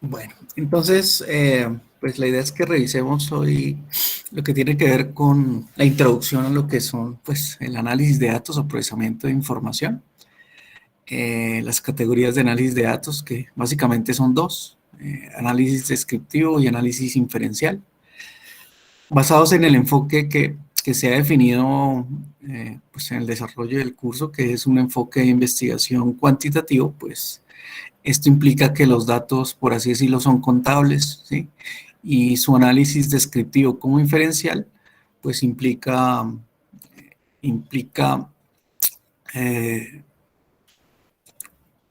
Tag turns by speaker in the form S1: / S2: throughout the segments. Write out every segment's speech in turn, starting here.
S1: Bueno, entonces, pues la idea es que revisemos hoy lo que tiene que ver con la introducción a lo que son, pues, el análisis de datos o procesamiento de información. Las categorías de análisis de datos, que básicamente son dos, análisis descriptivo y análisis inferencial, basados en el enfoque que se ha definido pues en el desarrollo del curso, que es un enfoque de investigación cuantitativo. Pues esto implica que los datos, por así decirlo, son contables, ¿sí? Y su análisis descriptivo como inferencial, pues implica eh,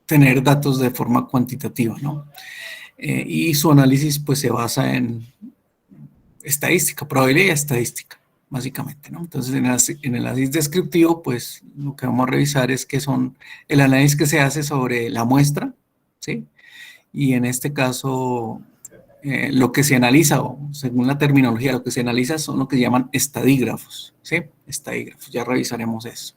S1: tener datos de forma cuantitativa, ¿no? Y su análisis, pues, se basa en estadística, probabilidad y estadística, básicamente, ¿no? Entonces, en el análisis descriptivo, pues, lo que vamos a revisar es que son el análisis que se hace sobre la muestra, ¿sí? Y en este caso, lo que se analiza, o según la terminología, lo que se analiza son lo que llaman estadígrafos, ¿sí? Estadígrafos, ya revisaremos eso.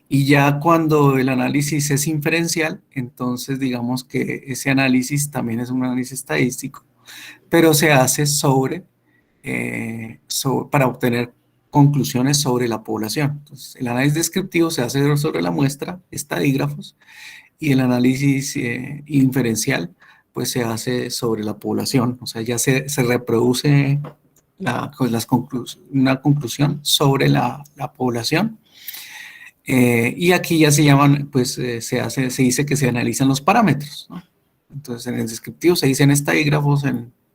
S1: Y ya cuando el análisis es inferencial, entonces digamos que ese análisis también es un análisis estadístico, pero se hace para obtener conclusiones sobre la población. Entonces, el análisis descriptivo se hace sobre la muestra, estadígrafos, y el análisis inferencial pues se hace sobre la población, o sea, ya se reproduce una conclusión sobre la población. Y aquí ya se llaman, pues se dice que se analizan los parámetros, ¿no? Entonces en el descriptivo se dicen estadígrafos,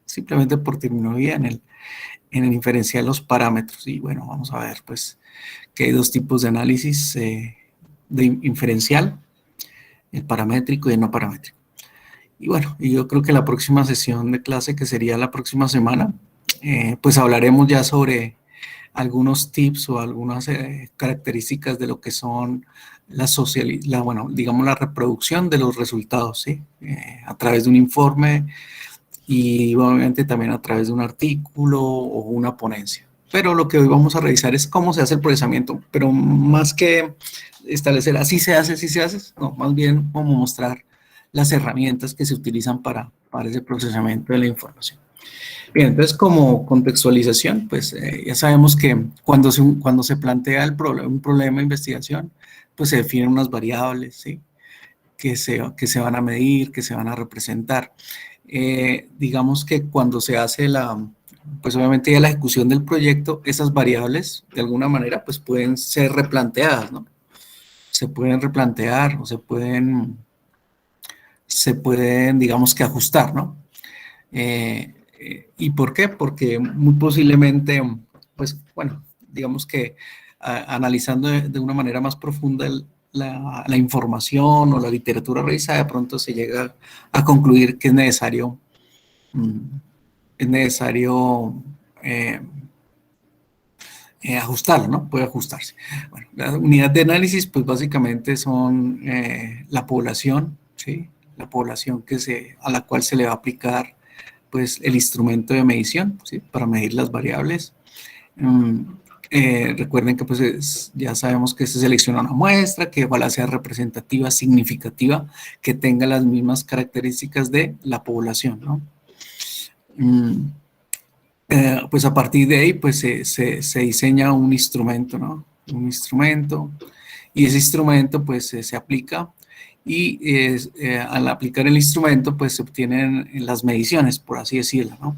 S1: simplemente por terminología, en el inferencial los parámetros. Y bueno, vamos a ver pues que hay dos tipos de análisis de inferencial, el paramétrico y el no paramétrico. Y bueno, y yo creo que la próxima sesión de clase, que sería la próxima semana, pues hablaremos ya sobre algunos tips o algunas características de lo que son bueno, digamos la reproducción de los resultados, ¿sí? A través de un informe y obviamente también a través de un artículo o una ponencia. Pero lo que hoy vamos a revisar es cómo se hace el procesamiento, pero más que establecer así se hace, no, más bien cómo mostrar las herramientas que se utilizan para ese procesamiento de la información. Bien, entonces como contextualización, pues ya sabemos que cuando se plantea un problema de investigación, pues se definen unas variables, ¿sí? Que se van a medir, que se van a representar. Digamos que cuando se hace pues obviamente ya la ejecución del proyecto, esas variables de alguna manera pues pueden ser replanteadas, ¿no? Se pueden replantear o se pueden digamos que ajustar, ¿no? ¿Y por qué? Porque muy posiblemente, pues bueno, digamos que analizando de una manera más profunda la información o la literatura revisada, de pronto se llega a concluir que mm, es necesario eh, ajustarlo, ¿no? Puede ajustarse. Bueno, la unidad de análisis, pues básicamente son la población, ¿sí? La población a la cual se le va a aplicar pues el instrumento de medición, ¿sí? Para medir las variables. Recuerden que pues ya sabemos que se selecciona una muestra, que ojalá sea representativa, significativa, que tenga las mismas características de la población, ¿no? Pues a partir de ahí pues se diseña un instrumento, ¿no? Un instrumento, y ese instrumento pues se aplica, y al aplicar el instrumento pues se obtienen las mediciones, por así decirlo, ¿no?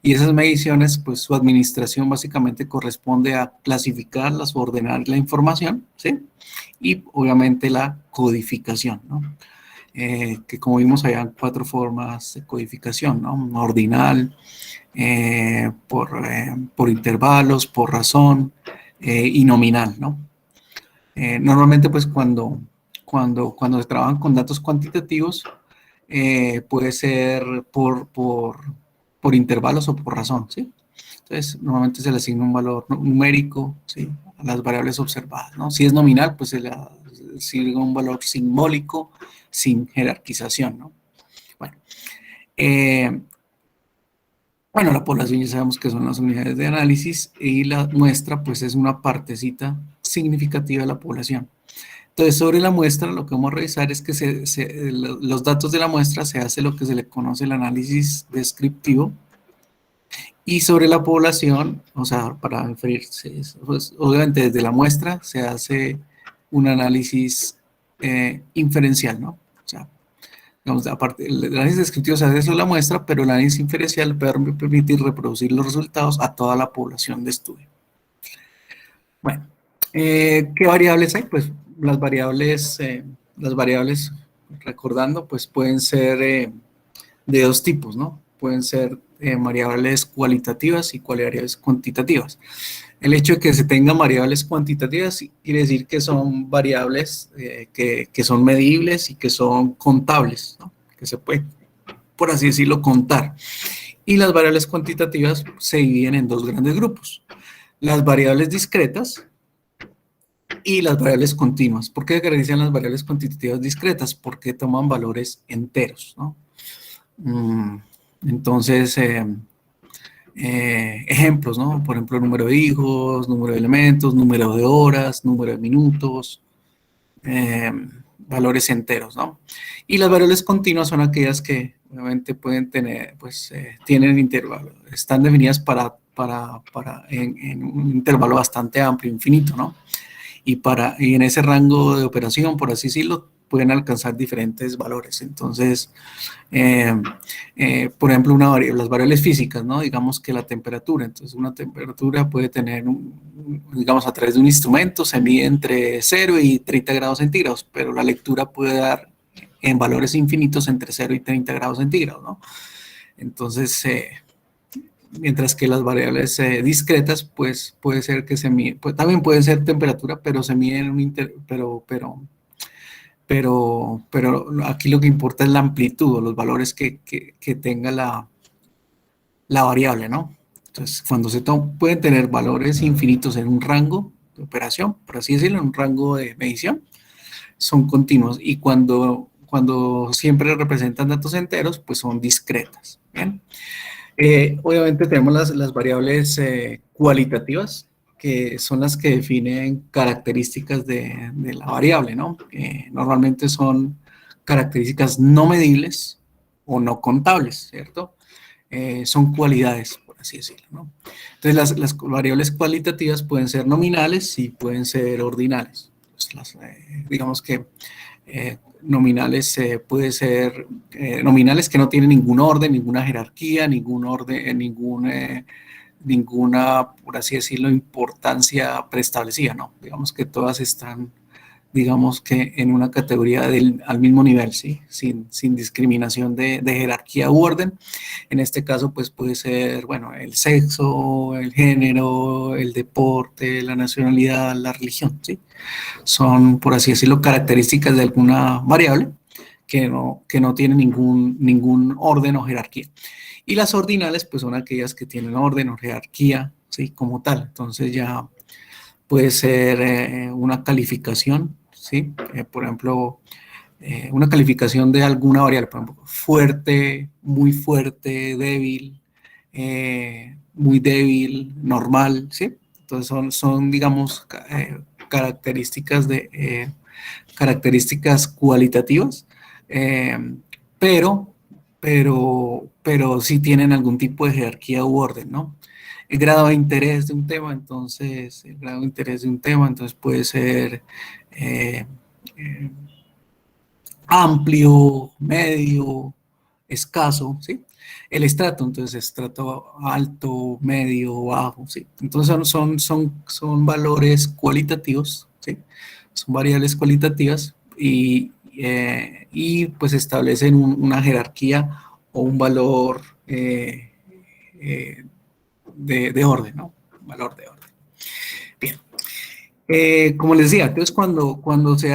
S1: Y esas mediciones pues su administración básicamente corresponde a clasificarlas o ordenar la información, ¿sí? Y obviamente la codificación, ¿no? Que como vimos hay 4 formas de codificación, ¿no? Ordinal, por intervalos, por razón y nominal, ¿no? Normalmente, pues cuando se trabajan con datos cuantitativos, puede ser por intervalos o por razón, ¿sí? Entonces, normalmente se le asigna un valor numérico, ¿sí? A las variables observadas, ¿no? Si es nominal, pues se le asigna un valor simbólico sin jerarquización, ¿no? Bueno, eh, bueno, la población ya sabemos que son las unidades de análisis, y la muestra pues es una partecita significativa de la población. Entonces, sobre la muestra, lo que vamos a revisar es que los datos de la muestra se hace lo que se le conoce el análisis descriptivo, y sobre la población, o sea, para inferirse, pues, obviamente desde la muestra se hace un análisis inferencial, ¿no? O sea, digamos, aparte, el análisis descriptivo se hace sobre la muestra, pero el análisis inferencial permite reproducir los resultados a toda la población de estudio. Bueno, ¿qué variables hay? Pues las variables, recordando, pues pueden ser de dos tipos, ¿no? Pueden ser variables cualitativas y variables cuantitativas. El hecho de que se tengan variables cuantitativas quiere decir que son variables que son medibles y que son contables, ¿no? Que se puede, por así decirlo, contar. Y las variables cuantitativas se dividen en dos grandes grupos. Las variables discretas y las variables continuas. ¿Por qué caracterizan las variables cuantitativas discretas? Porque toman valores enteros, ¿no? Entonces, ejemplos, ¿no? Por ejemplo, número de hijos, número de elementos, número de horas, número de minutos, valores enteros, ¿no? Y las variables continuas son aquellas que obviamente pueden tener, pues, tienen intervalo, están definidas en un intervalo bastante amplio, infinito, ¿no? Y en ese rango de operación, por así decirlo, pueden alcanzar diferentes valores. Entonces, por ejemplo, las variables físicas, ¿no? Digamos que la temperatura. Entonces, una temperatura puede tener, digamos, a través de un instrumento se mide entre 0 y 30 grados centígrados, pero la lectura puede dar en valores infinitos entre 0 y 30 grados centígrados, ¿no? Entonces, mientras que las variables discretas, pues puede ser que se mide, pues, también puede ser temperatura, pero se mide en un pero aquí lo que importa es la amplitud o los valores que tenga la variable, ¿no? Entonces, cuando pueden tener valores infinitos en un rango de operación, por así decirlo, en un rango de medición, son continuos, y cuando siempre representan datos enteros, pues son discretas, ¿bien? Obviamente tenemos las variables cualitativas, que son las que definen características de la variable, ¿no? Normalmente son características no medibles o no contables, ¿cierto? Son cualidades, por así decirlo, ¿no? Entonces, las variables cualitativas pueden ser nominales y pueden ser ordinales. Pues digamos que nominales puede ser nominales que no tienen ningún orden, ninguna jerarquía, ningún orden, ninguna, por así decirlo, importancia preestablecida, ¿no? Digamos que todas están, digamos que en una categoría al mismo nivel, ¿sí? Sin discriminación de jerarquía u orden. En este caso, pues puede ser, bueno, el sexo, el género, el deporte, la nacionalidad, la religión, ¿sí? Son, por así decirlo, características de alguna variable que no tienen ningún orden o jerarquía. Y las ordinales, pues son aquellas que tienen orden o jerarquía, ¿sí? Como tal. Entonces ya puede ser una calificación, ¿sí? Por ejemplo, una calificación de alguna variable, por ejemplo, fuerte, débil, muy débil, normal, ¿sí? Entonces son digamos, características cualitativas, eh, pero, pero sí tienen algún tipo de jerarquía u orden, ¿no? El grado de interés de un tema, entonces puede ser eh, eh, amplio, medio, escaso, ¿sí? El estrato, entonces estrato alto, medio, bajo, ¿sí? Entonces son valores cualitativos, ¿sí? Son variables cualitativas y pues establecen una jerarquía o un valor eh, de orden, ¿no? Un valor de orden. Bien. Como les decía, entonces cuando se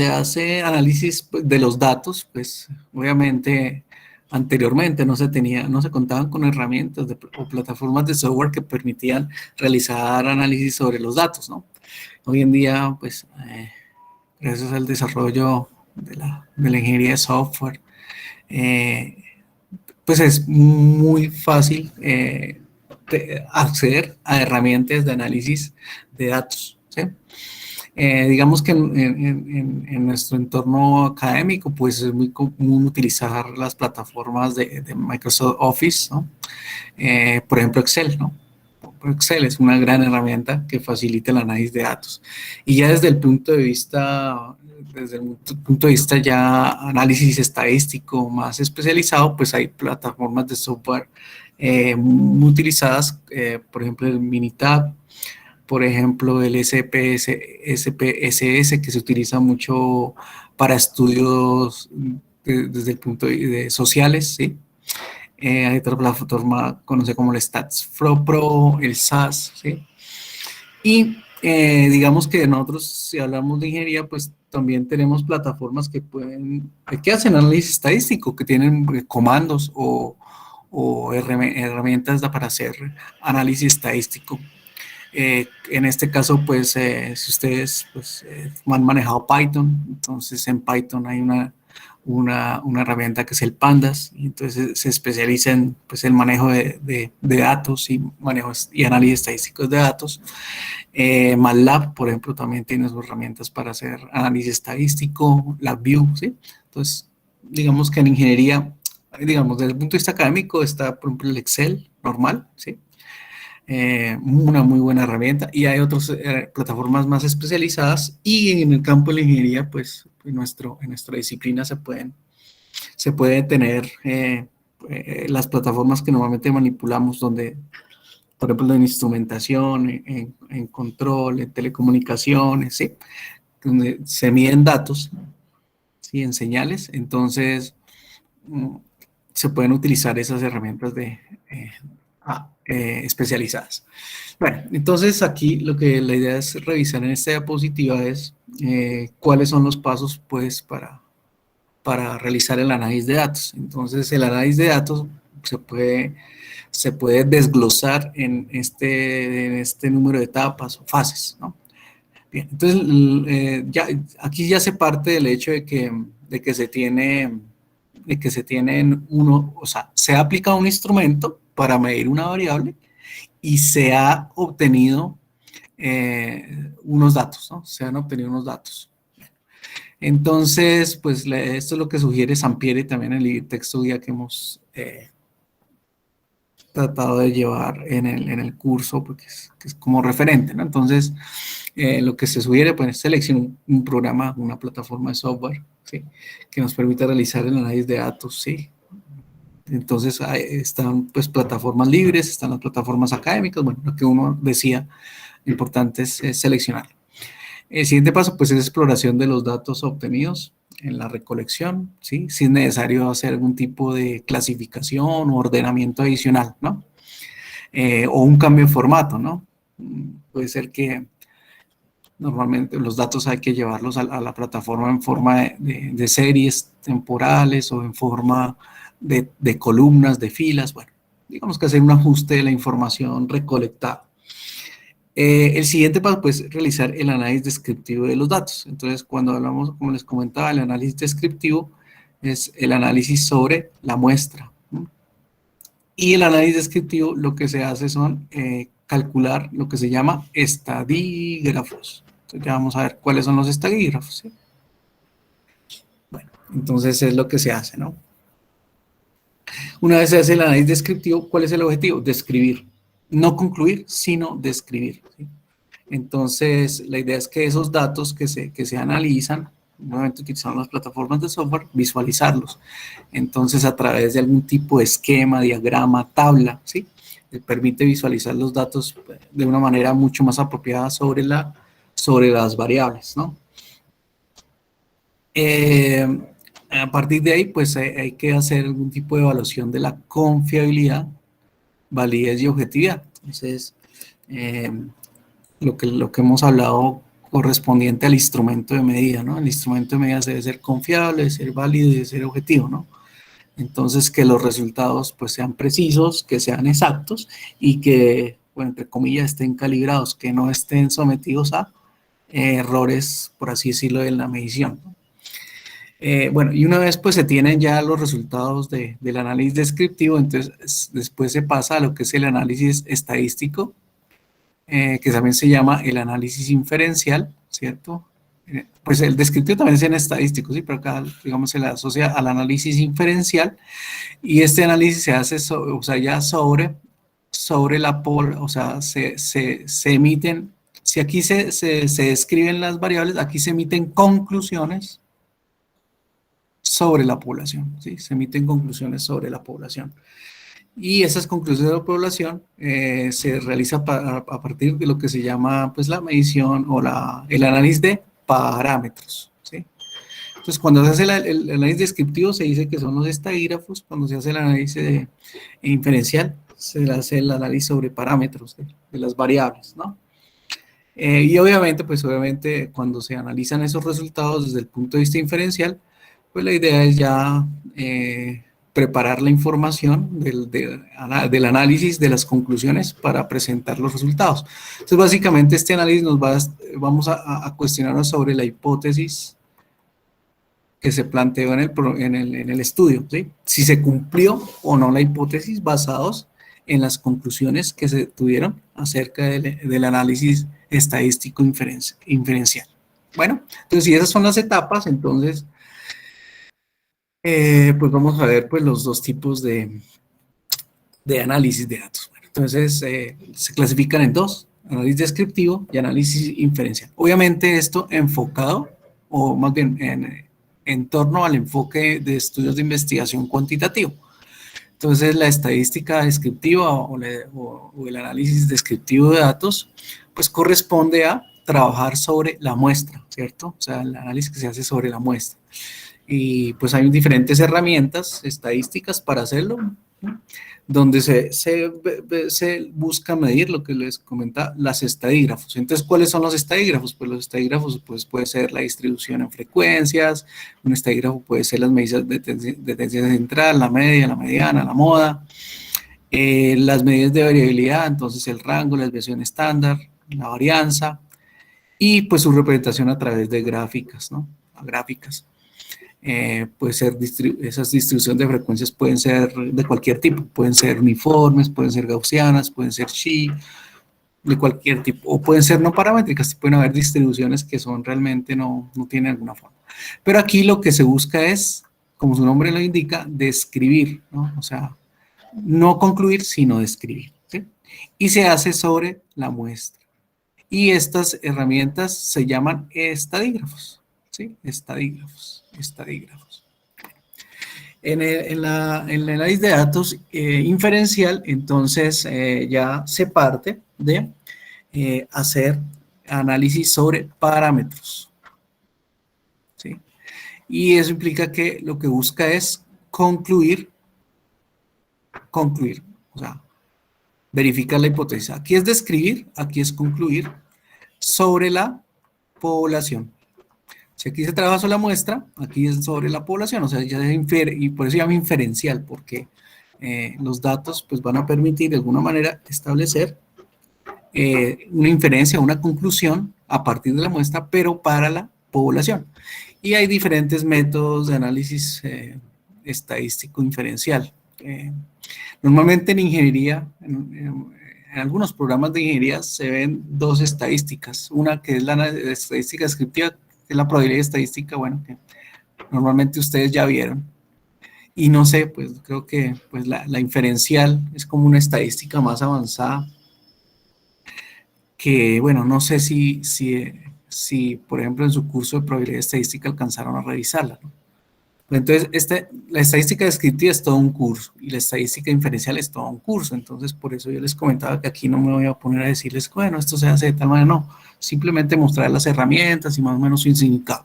S1: hace análisis pues, de los datos, pues obviamente anteriormente no se contaban con herramientas o plataformas de software que permitían realizar análisis sobre los datos, ¿no? Hoy en día, pues, gracias al desarrollo de la ingeniería de software, eh, pues es muy fácil acceder a herramientas de análisis de datos, ¿sí? Digamos que en nuestro entorno académico, pues es muy común utilizar las plataformas de Microsoft Office, ¿no? Por ejemplo, Excel, ¿no? Excel es una gran herramienta que facilita el análisis de datos. Y ya desde el punto de vista ya análisis estadístico más especializado, pues hay plataformas de software muy utilizadas, por ejemplo, el Minitab, por ejemplo, el SPSS, que se utiliza mucho para estudios desde el punto de sociales, ¿sí? Hay otra plataforma conocida como el StatsFlow Pro, el SAS, ¿sí? Y digamos que nosotros, si hablamos de ingeniería, pues también tenemos plataformas que hacen análisis estadístico, que tienen comandos o herramientas para hacer análisis estadístico. En este caso, pues, si ustedes pues, han manejado Python, entonces en Python hay una herramienta que es el Pandas, y entonces se especializa en pues, el manejo de datos y y análisis estadísticos de datos. MATLAB, por ejemplo, también tiene sus herramientas para hacer análisis estadístico, LabVIEW, ¿sí? Entonces, digamos que en ingeniería, digamos, desde el punto de vista académico está, por ejemplo, el Excel normal, ¿sí? Una muy buena herramienta, y hay otras plataformas más especializadas, y en el campo de la ingeniería, pues en nuestra disciplina se puede tener las plataformas que normalmente manipulamos, donde, por ejemplo, en instrumentación, en control, en telecomunicaciones, ¿sí? Donde se miden datos, ¿sí? En señales, entonces se pueden utilizar esas herramientas especializadas. Bueno, entonces aquí la idea es revisar en esta diapositiva es cuáles son los pasos pues para realizar el análisis de datos. Entonces el análisis de datos se puede desglosar en este número de etapas o fases, ¿no? Bien, entonces aquí ya se parte del hecho de que se tienen o sea, se ha aplicado un instrumento para medir una variable y se ha obtenido unos datos, ¿no? Se han obtenido unos datos. Entonces, pues esto es lo que sugiere Sampieri también en el texto guía que hemos tratado de llevar en el curso, porque que es como referente, ¿no? Entonces, lo que se sugiere, pues, es seleccionar un programa, una plataforma de software, ¿sí? Que nos permita realizar el análisis de datos, ¿sí? Entonces, están, pues, plataformas libres, están las plataformas académicas, bueno, lo que uno decía, lo importante es seleccionar. El siguiente paso, pues, es exploración de los datos obtenidos en la recolección, ¿sí? Si es necesario hacer algún tipo de clasificación o ordenamiento adicional, ¿no? O un cambio de formato, ¿no? Puede ser que normalmente los datos hay que llevarlos a la plataforma en forma de series temporales o en forma de columnas, de filas, bueno, digamos que hacer un ajuste de la información recolectada. El siguiente paso, pues, es realizar el análisis descriptivo de los datos. Entonces, cuando hablamos, como les comentaba, el análisis descriptivo es el análisis sobre la muestra, ¿no? Y el análisis descriptivo lo que se hace son calcular lo que se llama estadígrafos. Entonces, ya vamos a ver cuáles son los estadígrafos, ¿sí? Bueno, entonces es lo que se hace, ¿no? Una vez se hace el análisis descriptivo, ¿cuál es el objetivo? Describir. No concluir, sino describir, ¿sí? Entonces, la idea es que esos datos que se analizan, nuevamente utilizando las plataformas de software, visualizarlos. Entonces, a través de algún tipo de esquema, diagrama, tabla, ¿sí? Permite visualizar los datos de una manera mucho más apropiada sobre las variables, ¿no? A partir de ahí, pues hay que hacer algún tipo de evaluación de la confiabilidad, validez y objetividad. Entonces, lo que hemos hablado correspondiente al instrumento de medida, ¿no? El instrumento de medida debe ser confiable, debe ser válido y debe ser objetivo, ¿no? Entonces, que los resultados pues sean precisos, que sean exactos y que, bueno, entre comillas, estén calibrados, que no estén sometidos a errores, por así decirlo, en la medición, ¿no? Bueno, y una vez pues se tienen ya los resultados del análisis descriptivo, entonces después se pasa a lo que es el análisis estadístico, que también se llama el análisis inferencial, ¿cierto? Pues el descriptivo también es en estadístico, sí, pero acá, digamos, se le asocia al análisis inferencial, y este análisis se hace, o sea, ya sobre la o sea, se emiten, si aquí se describen las variables, aquí se emiten conclusiones sobre la población, ¿sí? Se emiten conclusiones sobre la población. Y esas conclusiones de la población se realiza a partir de lo que se llama, pues, la medición o el análisis de parámetros, ¿sí? Entonces, cuando se hace el análisis descriptivo, se dice que son los estadígrafos. Cuando se hace el análisis inferencial, se hace el análisis sobre parámetros de las variables, ¿no? Y obviamente, pues obviamente, cuando se analizan esos resultados desde el punto de vista inferencial, pues la idea es ya preparar la información del análisis de las conclusiones para presentar los resultados. Entonces, básicamente, este análisis vamos a cuestionarnos sobre la hipótesis que se planteó en el estudio, ¿sí? Si se cumplió o no la hipótesis basados en las conclusiones que se tuvieron acerca del análisis estadístico inferencial. Bueno, entonces si esas son las etapas, entonces pues vamos a ver, pues, los dos tipos de análisis de datos. Bueno, entonces se clasifican en dos: análisis descriptivo y análisis inferencial. Obviamente esto enfocado, o más bien en torno al enfoque de estudios de investigación cuantitativo. Entonces, la estadística descriptiva o el análisis descriptivo de datos, pues corresponde a trabajar sobre la muestra, ¿cierto? O sea, el análisis que se hace sobre la muestra. Y pues hay diferentes herramientas estadísticas para hacerlo, ¿no? Donde se busca medir lo que les comentaba, las estadígrafos. Entonces, ¿cuáles son los estadígrafos? Pues los estadígrafos, pues, puede ser la distribución en frecuencias, un estadígrafo puede ser las medidas de tendencia central, la media, la mediana, la moda, las medidas de variabilidad, entonces el rango, la desviación estándar, la varianza, y pues su representación a través de gráficas, ¿no? Gráficas. Puede ser esas distribuciones de frecuencias pueden ser de cualquier tipo, pueden ser uniformes, pueden ser gaussianas, pueden ser Chi, de cualquier tipo, o pueden ser no paramétricas, pueden haber distribuciones que son realmente no tienen alguna forma. Pero aquí lo que se busca es, como su nombre lo indica, describir, ¿no? O sea, no concluir, sino describir, ¿sí? Y se hace sobre la muestra. Y estas herramientas se llaman estadígrafos, ¿sí? Estadígrafos. En el análisis de datos inferencial, entonces ya se parte de hacer análisis sobre parámetros, ¿sí? Y eso implica que lo que busca es concluir, o sea, verificar la hipótesis. Aquí es describir, aquí es concluir sobre la población. Si aquí se trabaja sobre la muestra, aquí es sobre la población, o sea, ya se infiere, y por eso se llama inferencial, porque los datos, pues, van a permitir de alguna manera establecer una inferencia, una conclusión a partir de la muestra, pero para la población. Y hay diferentes métodos de análisis estadístico inferencial. Normalmente en ingeniería, en algunos programas de ingeniería se ven dos estadísticas, una que es la estadística descriptiva, que es la probabilidad estadística, bueno, que normalmente ustedes ya vieron. Y no sé, pues creo que pues la inferencial es como una estadística más avanzada que, bueno, no sé si por ejemplo, en su curso de probabilidad estadística alcanzaron a revisarla, ¿no? Entonces, la estadística descriptiva es todo un curso y la estadística inferencial es todo un curso. Entonces, por eso yo les comentaba que aquí no me voy a poner a decirles, bueno, esto se hace de tal manera, no. Simplemente mostrar las herramientas y más o menos su significado.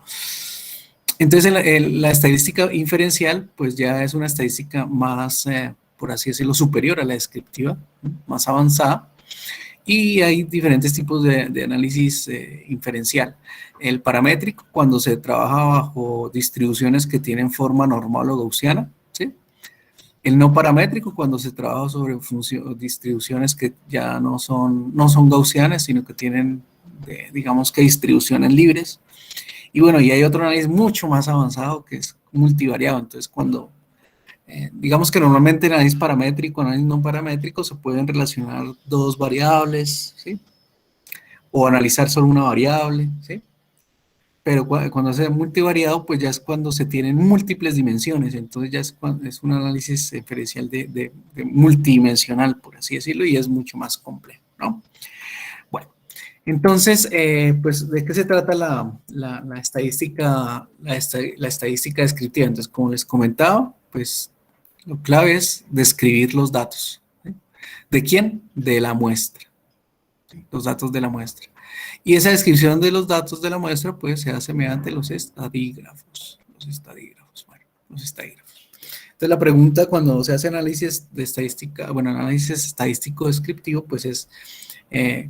S1: Entonces, la estadística inferencial, pues ya es una estadística más, por así decirlo, superior a la descriptiva, más avanzada. Y hay diferentes tipos de análisis inferencial. El paramétrico, cuando se trabaja bajo distribuciones que tienen forma normal o gaussiana, ¿sí? El no paramétrico, cuando se trabaja sobre distribuciones que ya no son gaussianas, sino que tienen, digamos, que distribuciones libres. Y bueno, y hay otro análisis mucho más avanzado que es multivariado. Entonces, cuando digamos que normalmente en análisis paramétrico, análisis no paramétrico, se pueden relacionar dos variables, ¿sí? o analizar solo una variable, ¿sí? Pero cuando se multivariado, pues ya es cuando se tienen múltiples dimensiones, entonces ya es un análisis diferencial de multidimensional, por así decirlo, y es mucho más complejo, ¿no? Bueno, entonces, pues, ¿de qué se trata la estadística, la estadística descriptiva? Entonces, como les comentaba, pues, lo clave es describir los datos, ¿sí? ¿De quién? De la muestra, ¿sí? Los datos de la muestra. Y esa descripción de los datos de la muestra, pues, se hace mediante los estadígrafos. Los estadígrafos, bueno, los estadígrafos. Entonces, la pregunta cuando se hace análisis de estadística, bueno, análisis estadístico descriptivo, pues es,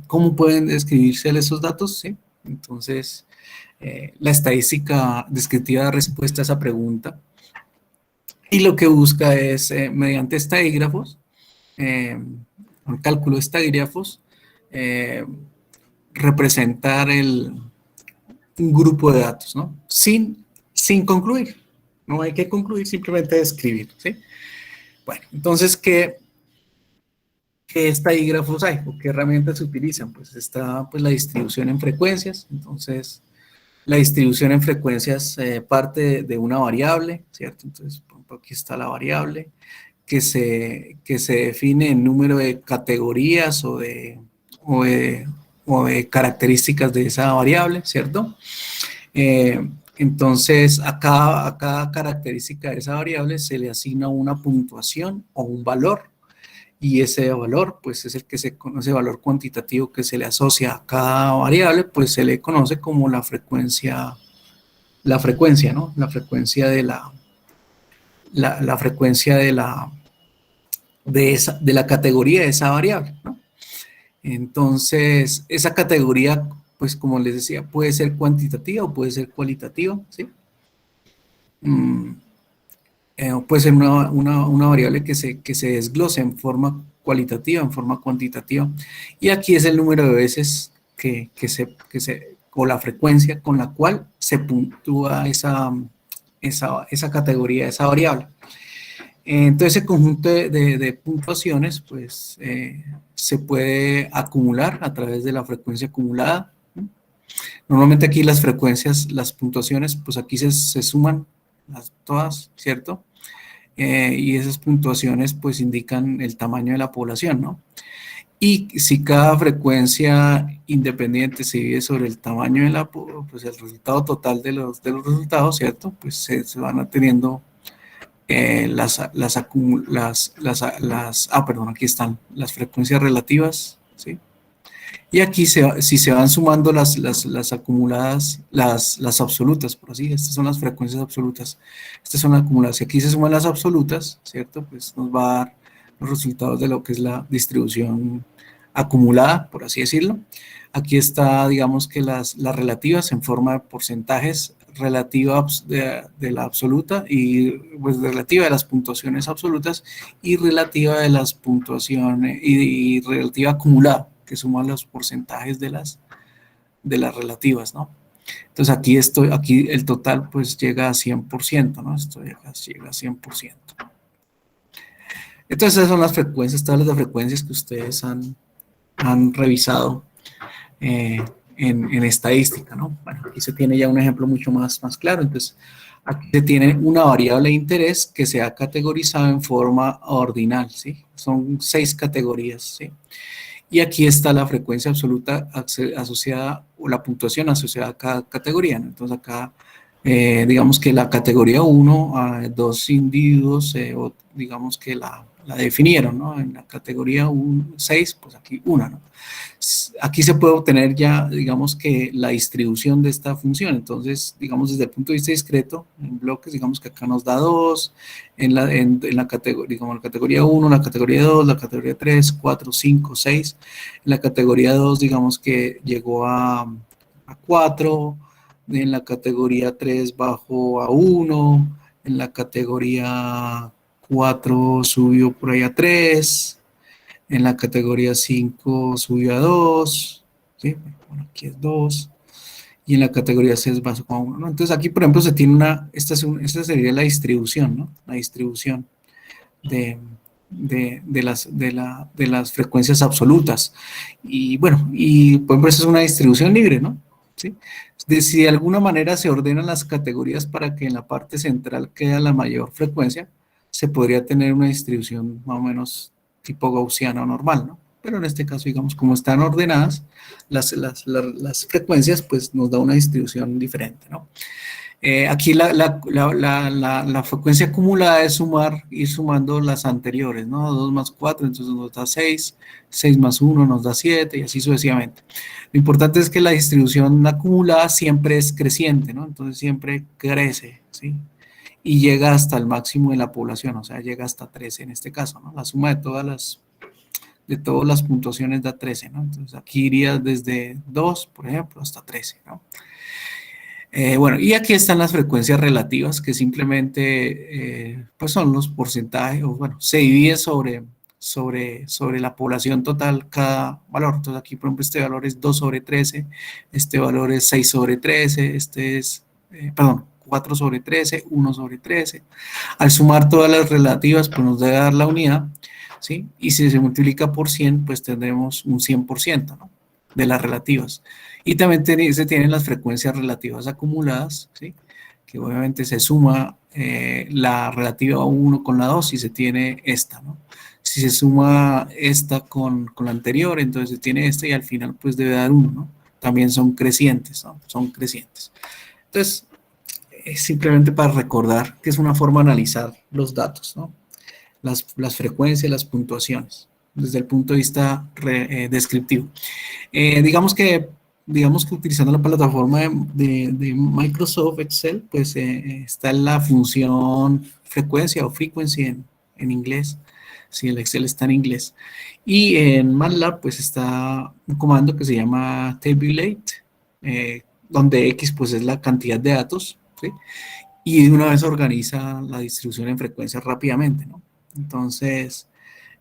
S1: ¿cómo pueden describirse esos datos? ¿Sí? Entonces, la estadística descriptiva da respuesta a esa pregunta. Y lo que busca es, mediante estadígrafos, un cálculo de estadígrafos, representar un grupo de datos, ¿no? Sin concluir. No hay que concluir, simplemente describir, ¿sí? Bueno, entonces, ¿qué estadígrafos hay o qué herramientas se utilizan? Pues está pues, la distribución en frecuencias. Entonces, la distribución en frecuencias parte de una variable, ¿cierto? Entonces, por ejemplo, aquí está la variable que se define en número de categorías o de, o de características de esa variable, ¿cierto? Entonces, a cada característica de esa variable se le asigna una puntuación o un valor, y ese valor, pues es el que se conoce, valor cuantitativo que se le asocia a cada variable, pues se le conoce como la frecuencia, ¿no? La frecuencia la frecuencia de la categoría de esa variable, ¿no? Entonces, esa categoría, pues como les decía, puede ser cuantitativa o puede ser cualitativa, ¿sí? Puede ser una variable que se desglose en forma cualitativa, en forma cuantitativa. Y aquí es el número de veces o la frecuencia con la cual se puntúa esa categoría, esa variable. Entonces, ese conjunto de puntuaciones, pues, se puede acumular a través de la frecuencia acumulada. Normalmente aquí las frecuencias, las puntuaciones, pues aquí se suman todas, ¿cierto? Y esas puntuaciones, pues, indican el tamaño de la población, ¿no? Y si cada frecuencia independiente se divide sobre el tamaño de pues el resultado total de los resultados, ¿cierto? Pues se van teniendo perdón, aquí están las frecuencias relativas, ¿sí? Y aquí si se van sumando las acumuladas, las absolutas, por así, estas son las frecuencias absolutas, estas son las acumuladas, si aquí se suman las absolutas, ¿cierto? Pues nos va a dar los resultados de lo que es la distribución acumulada, por así decirlo. Aquí está, digamos que las relativas en forma de porcentajes relativa de la absoluta y pues relativa de las puntuaciones absolutas y relativa de las puntuaciones y relativa acumulada, que suma los porcentajes de las relativas, ¿no? Entonces aquí el total pues llega a 100%, ¿no? Esto llega a 100%. Entonces esas son las frecuencias, tablas de frecuencias que ustedes han revisado en estadística, ¿no? Bueno, aquí se tiene ya un ejemplo mucho más claro. Entonces, aquí se tiene una variable de interés que se ha categorizado en forma ordinal, ¿sí? Son 6 categorías, ¿sí? Y aquí está la frecuencia absoluta asociada, o la puntuación asociada a cada categoría, ¿no? Entonces, acá, digamos que la categoría 1, 2 individuos, o digamos que la definieron, ¿no? En la categoría 6, pues aquí una, ¿no? Aquí se puede obtener ya, digamos que la distribución de esta función. Entonces, digamos, desde el punto de vista discreto, en bloques, digamos que acá nos da 2, en la categoría, digamos, la categoría 1, la categoría 2, la categoría 3, 4, 5, 6. En la categoría 2, digamos que llegó a 4, en la categoría 3 bajó a 1, en la categoría 4 subió por ahí a 3, en la categoría 5 subió a 2, ¿sí? Bueno, aquí es 2, y en la categoría 6 bajó a 1, ¿no? Entonces aquí, por ejemplo, se tiene esta sería la distribución, ¿no? La distribución de de las frecuencias absolutas. Y bueno, y por ejemplo, eso es una distribución libre, ¿no? ¿Sí? Si de alguna manera se ordenan las categorías para que en la parte central quede la mayor frecuencia, se podría tener una distribución más o menos tipo gaussiana o normal, ¿no? Pero en este caso, digamos, como están ordenadas las frecuencias, pues nos da una distribución diferente, ¿no? Aquí la frecuencia acumulada es ir sumando las anteriores, ¿no? 2 más 4, entonces nos da 6, 6 más 1 nos da 7 y así sucesivamente. Lo importante es que la distribución acumulada siempre es creciente, ¿no? Entonces siempre crece, ¿sí? Y llega hasta el máximo de la población, o sea, llega hasta 13 en este caso, ¿no? La suma de todas las puntuaciones da 13, ¿no? Entonces aquí iría desde 2, por ejemplo, hasta 13, ¿no? Bueno, y aquí están las frecuencias relativas, que simplemente pues son los porcentajes, o bueno, se divide sobre la población total cada valor. Entonces aquí, por ejemplo, este valor es 2 sobre 13, este valor es 6 sobre 13, este es, perdón, 4 sobre 13, 1 sobre 13. Al sumar todas las relativas, pues nos debe dar la unidad, ¿sí? Y si se multiplica por 100, pues tendremos un 100%, ¿no? De las relativas. Y también se tienen las frecuencias relativas acumuladas, ¿sí? Que obviamente se suma la relativa 1 con la 2 y se tiene esta, ¿no? Si se suma esta con la anterior, entonces se tiene esta y al final pues debe dar 1, ¿no? También son crecientes, ¿no? Son crecientes. Entonces, es simplemente para recordar que es una forma de analizar los datos, ¿no? Las frecuencias, las puntuaciones, desde el punto de vista descriptivo. Digamos que utilizando la plataforma de Microsoft Excel, pues está la función frecuencia o frequency en inglés, si el Excel está en inglés. Y en MATLAB, pues está un comando que se llama tabulate, donde X pues es la cantidad de datos, ¿sí? Y de una vez organiza la distribución en frecuencias rápidamente, ¿no? Entonces,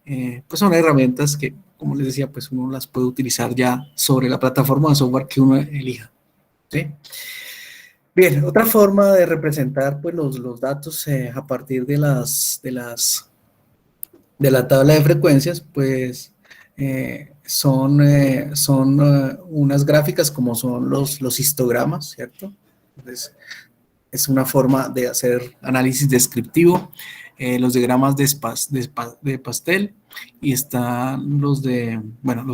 S1: pues son herramientas que, como les decía, pues uno las puede utilizar ya sobre la plataforma de software que uno elija, ¿sí? Bien, otra forma de representar pues los datos a partir de la tabla de frecuencias, pues son unas gráficas como son los histogramas, ¿cierto? Entonces, es una forma de hacer análisis descriptivo, los diagramas de pastel y están los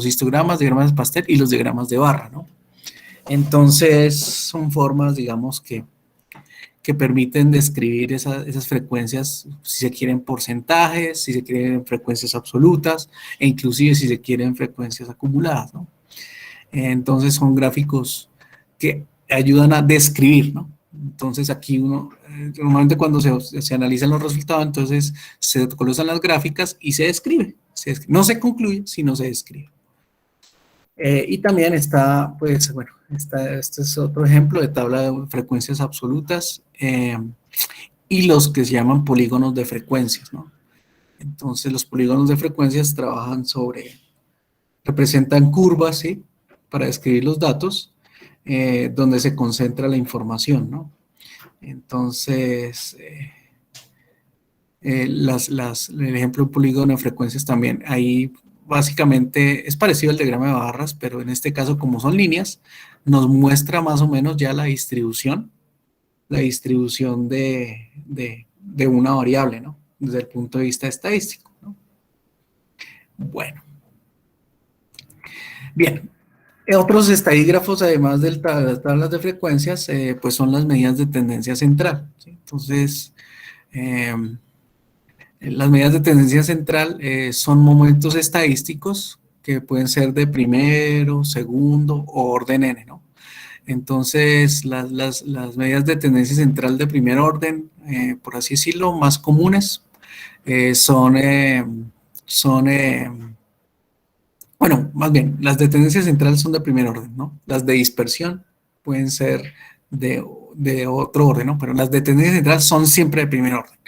S1: histogramas, diagramas de pastel y los diagramas de barra, ¿no? Entonces son formas, digamos, que permiten describir esas frecuencias, si se quieren porcentajes, si se quieren frecuencias absolutas e inclusive si se quieren frecuencias acumuladas, ¿no? Entonces son gráficos que ayudan a describir, ¿no? Entonces aquí normalmente cuando se analizan los resultados, entonces se colocan las gráficas y se describe. No se concluye, sino se describe. Y también está, pues bueno, este es otro ejemplo de tabla de frecuencias absolutas y los que se llaman polígonos de frecuencias, ¿no? Entonces los polígonos de frecuencias representan curvas, ¿sí? Para describir los datos, donde se concentra la información, ¿no? Entonces, el ejemplo de polígono de frecuencias también, ahí básicamente es parecido al diagrama de barras, pero en este caso, como son líneas, nos muestra más o menos ya la distribución de una variable, ¿no? Desde el punto de vista estadístico, ¿no? Bueno, bien. Otros estadígrafos, además de las tablas de frecuencias, pues son las medidas de tendencia central, ¿sí? Entonces, eh, las medidas de tendencia central son momentos estadísticos que pueden ser de primero, segundo o orden n, ¿no? Entonces, las medidas de tendencia central de primer orden, por así decirlo, más comunes, son, bueno, más bien, las de tendencia central son de primer orden, ¿no? Las de dispersión pueden ser de otro orden, ¿no? Pero las de tendencia central son siempre de primer orden.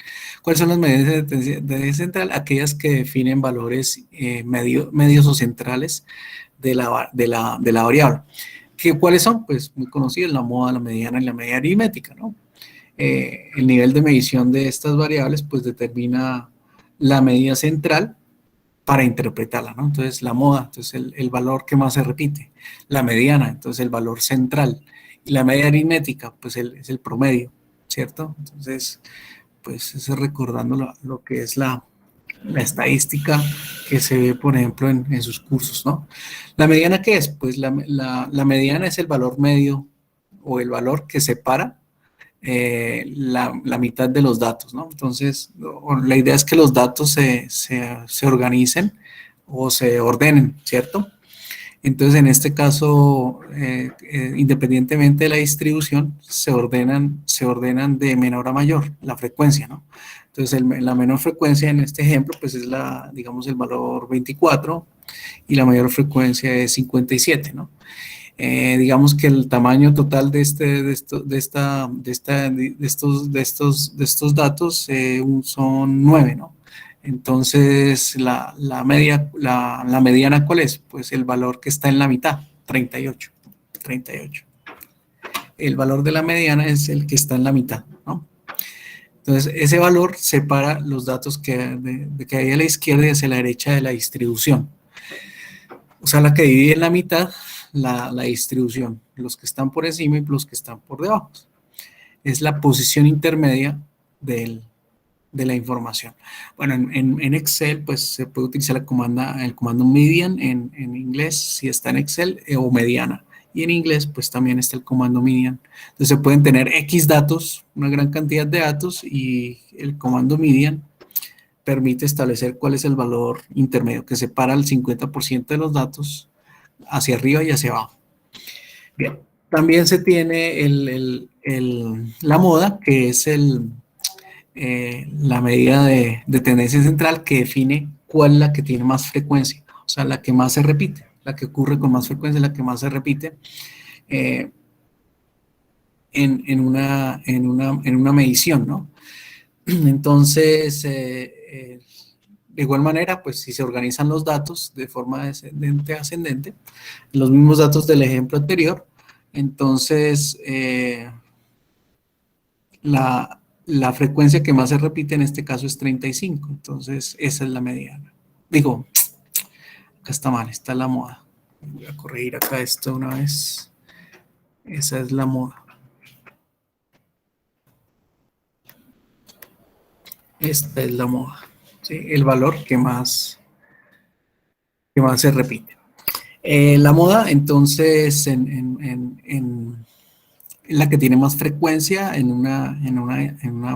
S1: ¿Cuáles son las medidas de tendencia central? Aquellas que definen valores medios o centrales de la variable. ¿Cuáles son? Pues muy conocidas, la moda, la mediana y la media aritmética, ¿no? El nivel de medición de estas variables pues determina la medida central para interpretarla, ¿no? Entonces, la moda, entonces el valor que más se repite. La mediana, entonces el valor central. Y la media aritmética, pues es el promedio, ¿cierto? Entonces, pues eso recordando lo que es la estadística que se ve, por ejemplo, en sus cursos, ¿no? ¿La mediana qué es? Pues la mediana es el valor medio o el valor que separa la mitad de los datos, ¿no? Entonces, la idea es que los datos se organicen o se ordenen, ¿cierto? Entonces, en este caso, independientemente de la distribución, se ordenan de menor a mayor, la frecuencia, ¿no? Entonces, la menor frecuencia en este ejemplo, pues es digamos, el valor 24 y la mayor frecuencia es 57, ¿no? Digamos que el tamaño total de estos datos son 9, ¿no? Entonces, la mediana, ¿cuál es? Pues el valor que está en la mitad, 38. 38. El valor de la mediana es el que está en la mitad, ¿no? Entonces, ese valor separa los datos que hay a la izquierda y hacia la derecha de la distribución. O sea, la que divide en la mitad la distribución, los que están por encima y los que están por debajo. Es la posición intermedia de la información. Bueno, en Excel, pues se puede utilizar el comando median en inglés, si está en Excel, o mediana. Y en inglés, pues también está el comando median. Entonces se pueden tener X datos, una gran cantidad de datos, y el comando median permite establecer cuál es el valor intermedio que separa el 50% de los datos hacia arriba y hacia abajo. Bien, también se tiene la moda, que es la medida de tendencia central que define cuál es la que tiene más frecuencia, o sea, la que más se repite, la que ocurre con más frecuencia, la que más se repite en una medición, ¿no? Entonces, de igual manera, pues si se organizan los datos de forma descendente ascendente, los mismos datos del ejemplo anterior, entonces la frecuencia que más se repite en este caso es 35, entonces esa es la mediana. Digo, acá está mal, está la moda. Voy a corregir acá esto una vez. Esa es la moda. Esta es la moda, ¿sí? El valor que más se repite. La moda, entonces, en la que tiene más frecuencia en una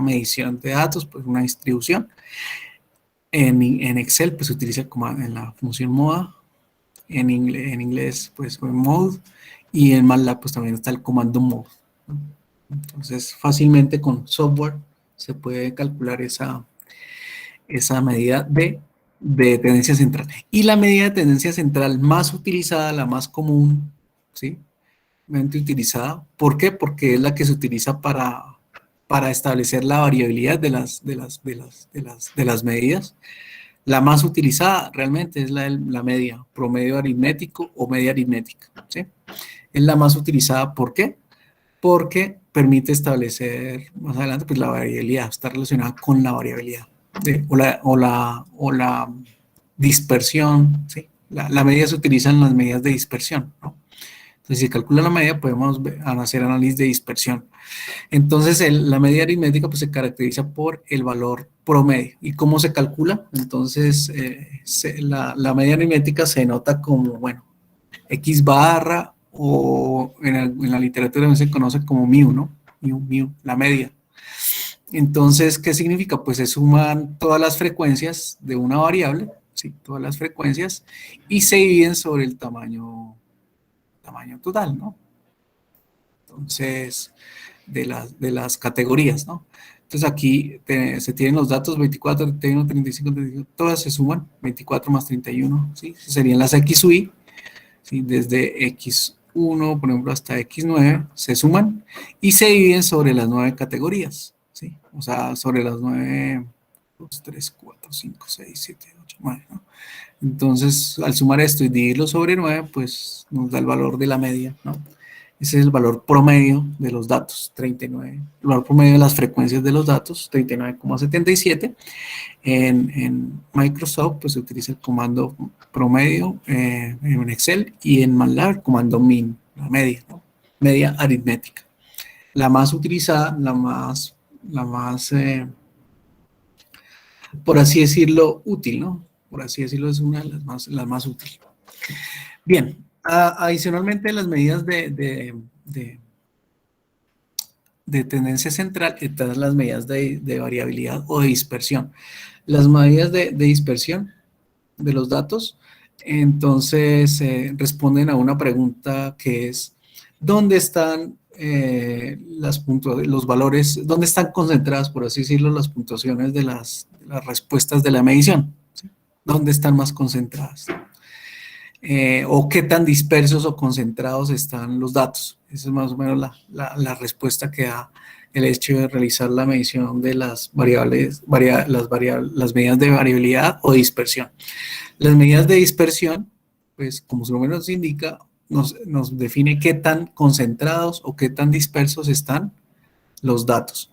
S1: medición de datos, pues una distribución. En Excel, pues se utiliza en la función moda. En inglés, pues mode. Y en MATLAB, pues también está el comando mode, ¿no? Entonces, fácilmente con software se puede calcular esa medida de tendencia central. Y la medida de tendencia central más utilizada, la más común, ¿sí? Utilizada. ¿Por qué? Porque es la que se utiliza para establecer la variabilidad de las medidas. La más utilizada realmente es la media, promedio aritmético o media aritmética, ¿sí? Es la más utilizada. ¿Por qué? Porque permite establecer más adelante pues la variabilidad, está relacionada con la variabilidad, ¿sí? o la dispersión, ¿sí? La medida se utiliza en las medidas de dispersión, ¿no? Entonces, si se calcula la media, podemos hacer análisis de dispersión. Entonces, la media aritmética pues, se caracteriza por el valor promedio. ¿Y cómo se calcula? Entonces, la media aritmética se denota como, bueno, X barra o en la literatura se conoce como mu, ¿no? Mu, la media. Entonces, ¿qué significa? Pues se suman todas las frecuencias de una variable, ¿sí? Todas las frecuencias, y se dividen sobre el tamaño total, ¿no? Entonces, de las categorías, ¿no? Entonces aquí se tienen los datos 24, 31, 35, 35, todas se suman, 24 más 31, ¿sí? Serían las X u Y, ¿sí? Desde X1, por ejemplo, hasta X9, se suman y se dividen sobre las 9 categorías, ¿sí? O sea, sobre las 9, 2, 3, 4, 5, 6, 7, 8, 9, ¿no? Entonces, al sumar esto y dividirlo sobre 9, pues nos da el valor de la media, ¿no? Ese es el valor promedio de los datos, 39. El valor promedio de las frecuencias de los datos, 39,77. En Microsoft pues se utiliza el comando promedio en Excel, y en MATLAB el comando min, la media, ¿no? Media aritmética. La más utilizada, por así decirlo, útil, ¿no? Por así decirlo, es una de las más útiles. Bien, adicionalmente las medidas de tendencia central, están las medidas de variabilidad o de dispersión. Las medidas de dispersión de los datos, entonces responden a una pregunta que es: ¿dónde están los valores, dónde están concentradas, por así decirlo, las puntuaciones de las respuestas de la medición? ¿Sí? ¿Dónde están más concentradas? O qué tan dispersos o concentrados están los datos. Esa es más o menos la respuesta que da el hecho de realizar la medición de las variables, las medidas de variabilidad o dispersión. Las medidas de dispersión, pues como su nombre nos indica, nos define qué tan concentrados o qué tan dispersos están los datos.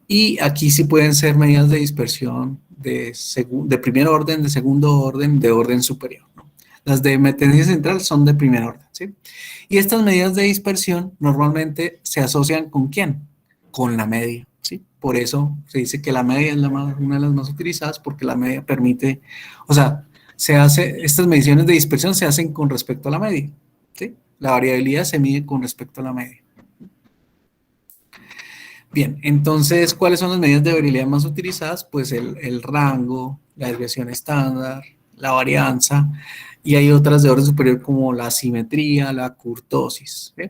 S1: Y aquí sí pueden ser medidas de dispersión de primer orden, de segundo orden, de orden superior, ¿no? Las de tendencia central son de primer orden, ¿sí? Y estas medidas de dispersión normalmente se asocian ¿con quién? Con la media, ¿sí? Por eso se dice que la media es una de las más utilizadas, porque la media permite, o sea, estas mediciones de dispersión se hacen con respecto a la media, ¿sí? La variabilidad se mide con respecto a la media. Bien, entonces, ¿cuáles son las medidas de variabilidad más utilizadas? Pues el rango, la desviación estándar, la varianza, y hay otras de orden superior como la simetría, la kurtosis, ¿sí?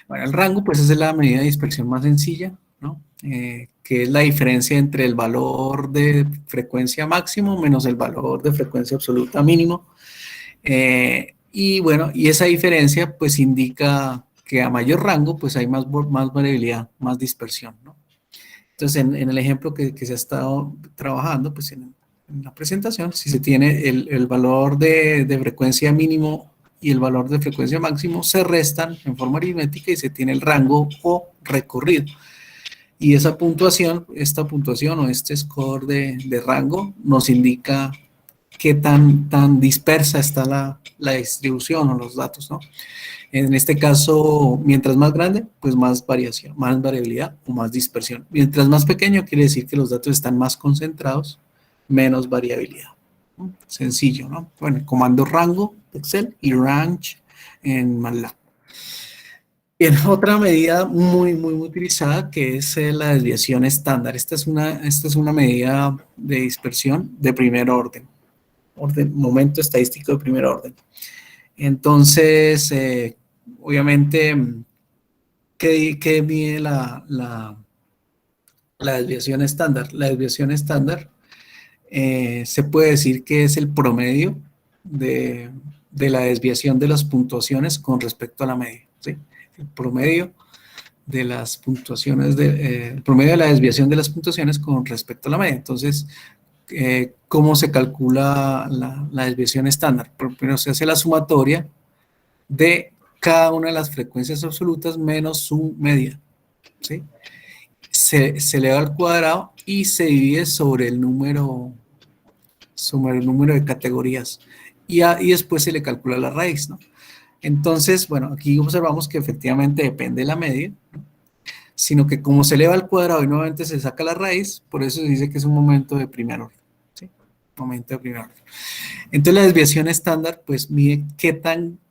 S1: Bueno, el rango pues es la medida de dispersión más sencilla, ¿no? Que es la diferencia entre el valor de frecuencia máximo menos el valor de frecuencia absoluta mínimo. Y bueno, y esa diferencia pues indica que a mayor rango pues hay más variabilidad, más dispersión, ¿no? Entonces en el ejemplo que se ha estado trabajando pues en la presentación, si se tiene el valor de frecuencia mínimo y el valor de frecuencia máximo, se restan en forma aritmética y se tiene el rango o recorrido. Y esta puntuación o este score de rango nos indica qué tan dispersa está la distribución o los datos, ¿no? En este caso, mientras más grande, pues más variación, más variabilidad o más dispersión. Mientras más pequeño, quiere decir que los datos están más concentrados, menos variabilidad. Sencillo, ¿no? Bueno, el comando rango Excel y range en MATLAB. Bien, otra medida muy utilizada, que es la desviación estándar. Esta es una medida de dispersión de primer orden, momento estadístico de primer orden. Entonces, obviamente, ¿qué mide la desviación estándar? La desviación estándar se puede decir que es el promedio de la desviación de las puntuaciones con respecto a la media, ¿sí? El promedio de las puntuaciones, el promedio de la desviación de las puntuaciones con respecto a la media. Entonces, ¿cómo se calcula la desviación estándar? Primero se hace la sumatoria de cada una de las frecuencias absolutas menos su media, ¿sí? Se eleva al cuadrado y se divide sobre el número de categorías, y después se le calcula la raíz, ¿no? Entonces, bueno, aquí observamos que efectivamente depende de la media, ¿no? Sino que como se eleva al cuadrado y nuevamente se saca la raíz, por eso se dice que es un momento de primer orden, ¿sí? Momento de primer orden. Entonces, la desviación estándar, pues, mide que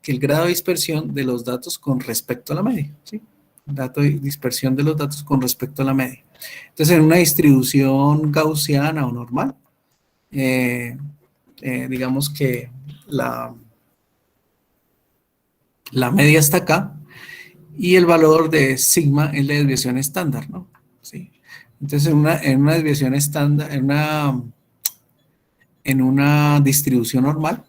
S1: el grado de dispersión de los datos con respecto a la media, ¿sí? Dato de dispersión de los datos con respecto a la media. Entonces, en una distribución gaussiana o normal, digamos que la media está acá, y el valor de sigma es la desviación estándar, ¿no? ¿Sí? Entonces, en una desviación estándar, en una distribución normal,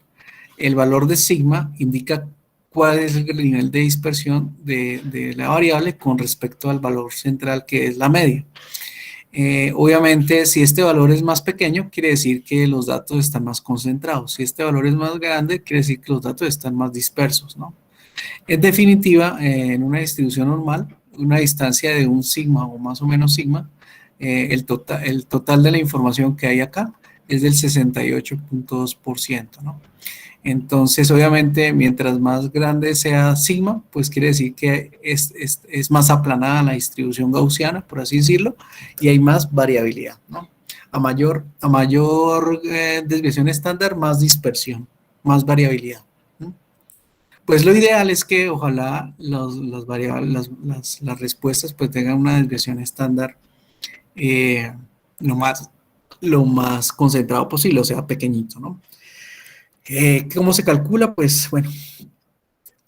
S1: el valor de sigma indica cuál es el nivel de dispersión de la variable con respecto al valor central, que es la media. Obviamente, si este valor es más pequeño, quiere decir que los datos están más concentrados. Si este valor es más grande, quiere decir que los datos están más dispersos, ¿no? En definitiva, en una distribución normal, una distancia de un sigma o más o menos sigma, el total de la información que hay acá es del 68.2%, ¿no? Entonces, obviamente, mientras más grande sea sigma, pues quiere decir que es más aplanada la distribución gaussiana, por así decirlo, y hay más variabilidad, ¿no? A mayor desviación estándar, más dispersión, más variabilidad. ¿No? Pues lo ideal es que ojalá las variables, las respuestas pues tengan una desviación estándar eh, lo más, lo más concentrado posible, o sea, pequeñito, ¿no? ¿Cómo se calcula? Pues bueno,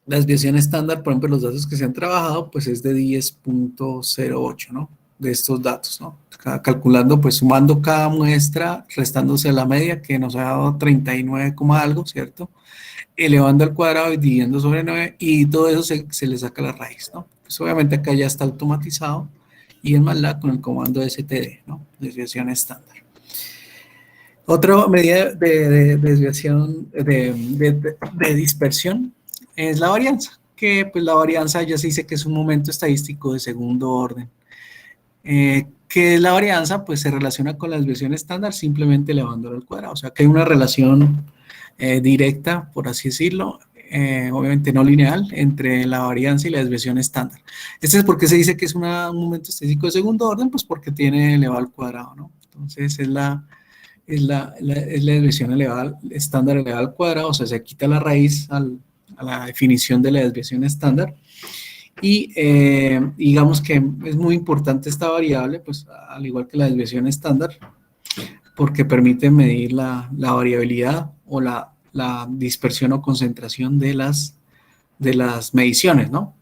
S1: la desviación estándar, por ejemplo, los datos que se han trabajado, pues es de 10.08, ¿no? De estos datos, ¿no? Calculando, pues sumando cada muestra, restándose la media, que nos ha dado 39, algo, ¿cierto? Elevando al cuadrado y dividiendo sobre 9, y todo eso se le saca la raíz, ¿no? Pues obviamente acá ya está automatizado, y en MATLAB con el comando std, ¿no? Desviación estándar. Otra medida de desviación, de dispersión, es la varianza, que pues la varianza ya se dice que es un momento estadístico de segundo orden. ¿Qué es la varianza? Pues se relaciona con la desviación estándar simplemente elevándolo al cuadrado. O sea, que hay una relación directa, por así decirlo, obviamente no lineal, entre la varianza y la desviación estándar. Este es porque se dice que es un momento estadístico de segundo orden, pues porque tiene elevado al cuadrado, ¿no? Entonces es la desviación elevada, estándar elevada al cuadrado, o sea, se quita la raíz a la definición de la desviación estándar. Y digamos que es muy importante esta variable, pues al igual que la desviación estándar, porque permite medir la variabilidad o la dispersión o concentración de las mediciones, ¿no?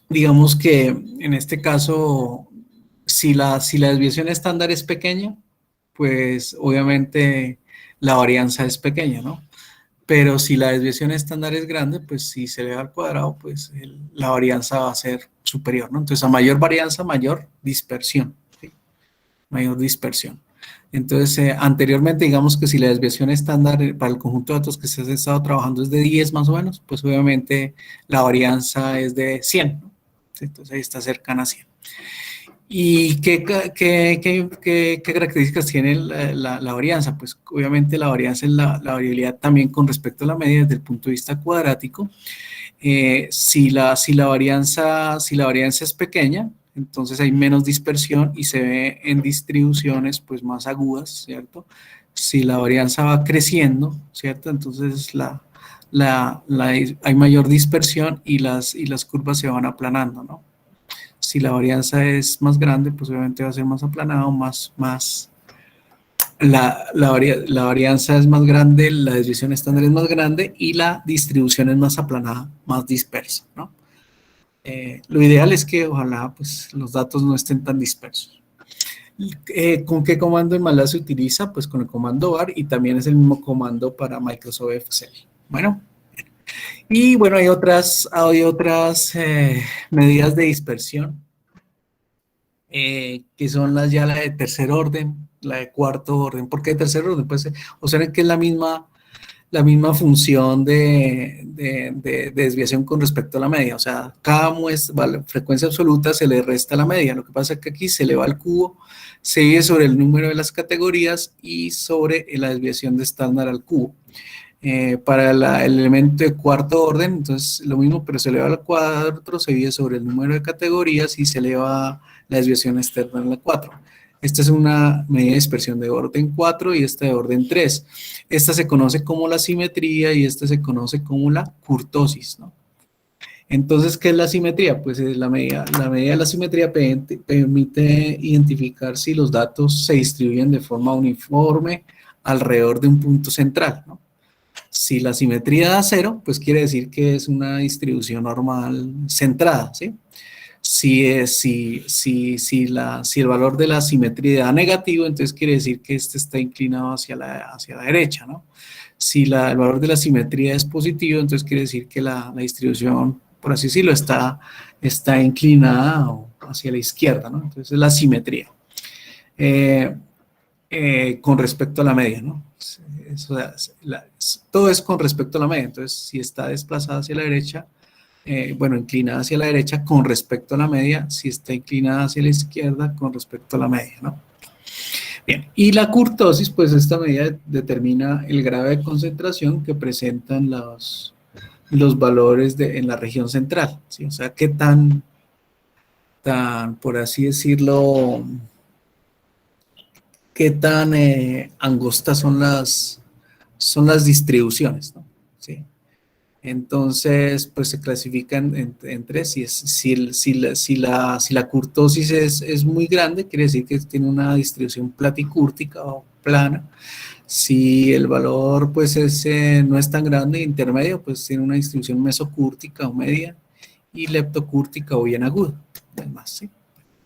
S1: Digamos que en este caso, si la desviación estándar es pequeña, pues obviamente la varianza es pequeña, ¿no? Pero si la desviación estándar es grande, pues si se eleva al cuadrado, pues la varianza va a ser superior, ¿no? Entonces, a mayor varianza, mayor dispersión, ¿sí? Mayor dispersión. Entonces, anteriormente, digamos que si la desviación estándar para el conjunto de datos que se ha estado trabajando es de 10 más o menos, pues obviamente la varianza es de 100, ¿no? Entonces, ahí está cercana a 100. ¿Y qué características tiene la varianza? Pues obviamente la varianza es la variabilidad también con respecto a la media desde el punto de vista cuadrático. Si la varianza es pequeña, entonces hay menos dispersión y se ve en distribuciones pues más agudas, ¿cierto? Si la varianza va creciendo, ¿cierto? Entonces hay mayor dispersión y las curvas se van aplanando, ¿no? Si la varianza es más grande, pues obviamente va a ser más aplanado, la varianza es más grande, la desviación estándar es más grande y la distribución es más aplanada, más dispersa, ¿no? Lo ideal es que ojalá pues, los datos no estén tan dispersos. ¿Con qué comando en MATLAB se utiliza? Pues con el comando var y también es el mismo comando para Microsoft Excel. Bueno, y bueno, hay otras medidas de dispersión que son la de tercer orden, la de cuarto orden. ¿Por qué de tercer orden? Pues, o sea, que es la misma función de desviación con respecto a la media. O sea, cada frecuencia absoluta se le resta la media. Lo que pasa es que aquí se le va al cubo, se divide sobre el número de las categorías y sobre la desviación de estándar al cubo. Para el elemento de cuarto orden, entonces lo mismo, pero se eleva al cuadro, se divide sobre el número de categorías y se eleva la desviación externa en la 4. Esta es una medida de dispersión de orden 4 y esta de orden 3. Esta se conoce como la simetría y esta se conoce como la kurtosis, ¿no? Entonces, ¿qué es la simetría? Pues la medida de la simetría permite identificar si los datos se distribuyen de forma uniforme alrededor de un punto central, ¿no? Si la simetría da 0, pues quiere decir que es una distribución normal centrada, ¿sí? Si el valor de la simetría da negativo, entonces quiere decir que este está inclinado hacia la derecha, ¿no? Si el valor de la simetría es positivo, entonces quiere decir que la distribución, por así decirlo, está inclinada hacia la izquierda, ¿no? Entonces es la simetría. Con respecto a la media, ¿no? Eso, todo es con respecto a la media. Entonces, si está desplazada hacia la derecha, bueno, inclinada hacia la derecha con respecto a la media, si está inclinada hacia la izquierda con respecto a la media, ¿no? Bien, y la kurtosis, pues esta medida determina el grado de concentración que presentan los valores en la región central, ¿sí? O sea, qué tan, por así decirlo, qué tan angostas son las distribuciones, ¿no? ¿Sí? Entonces, pues se clasifican en tres. Si la kurtosis es muy grande, quiere decir que tiene una distribución platicúrtica o plana. Si el valor pues no es tan grande, intermedio, pues tiene una distribución mesocúrtica o media y leptocúrtica o bien aguda. Además, ¿sí?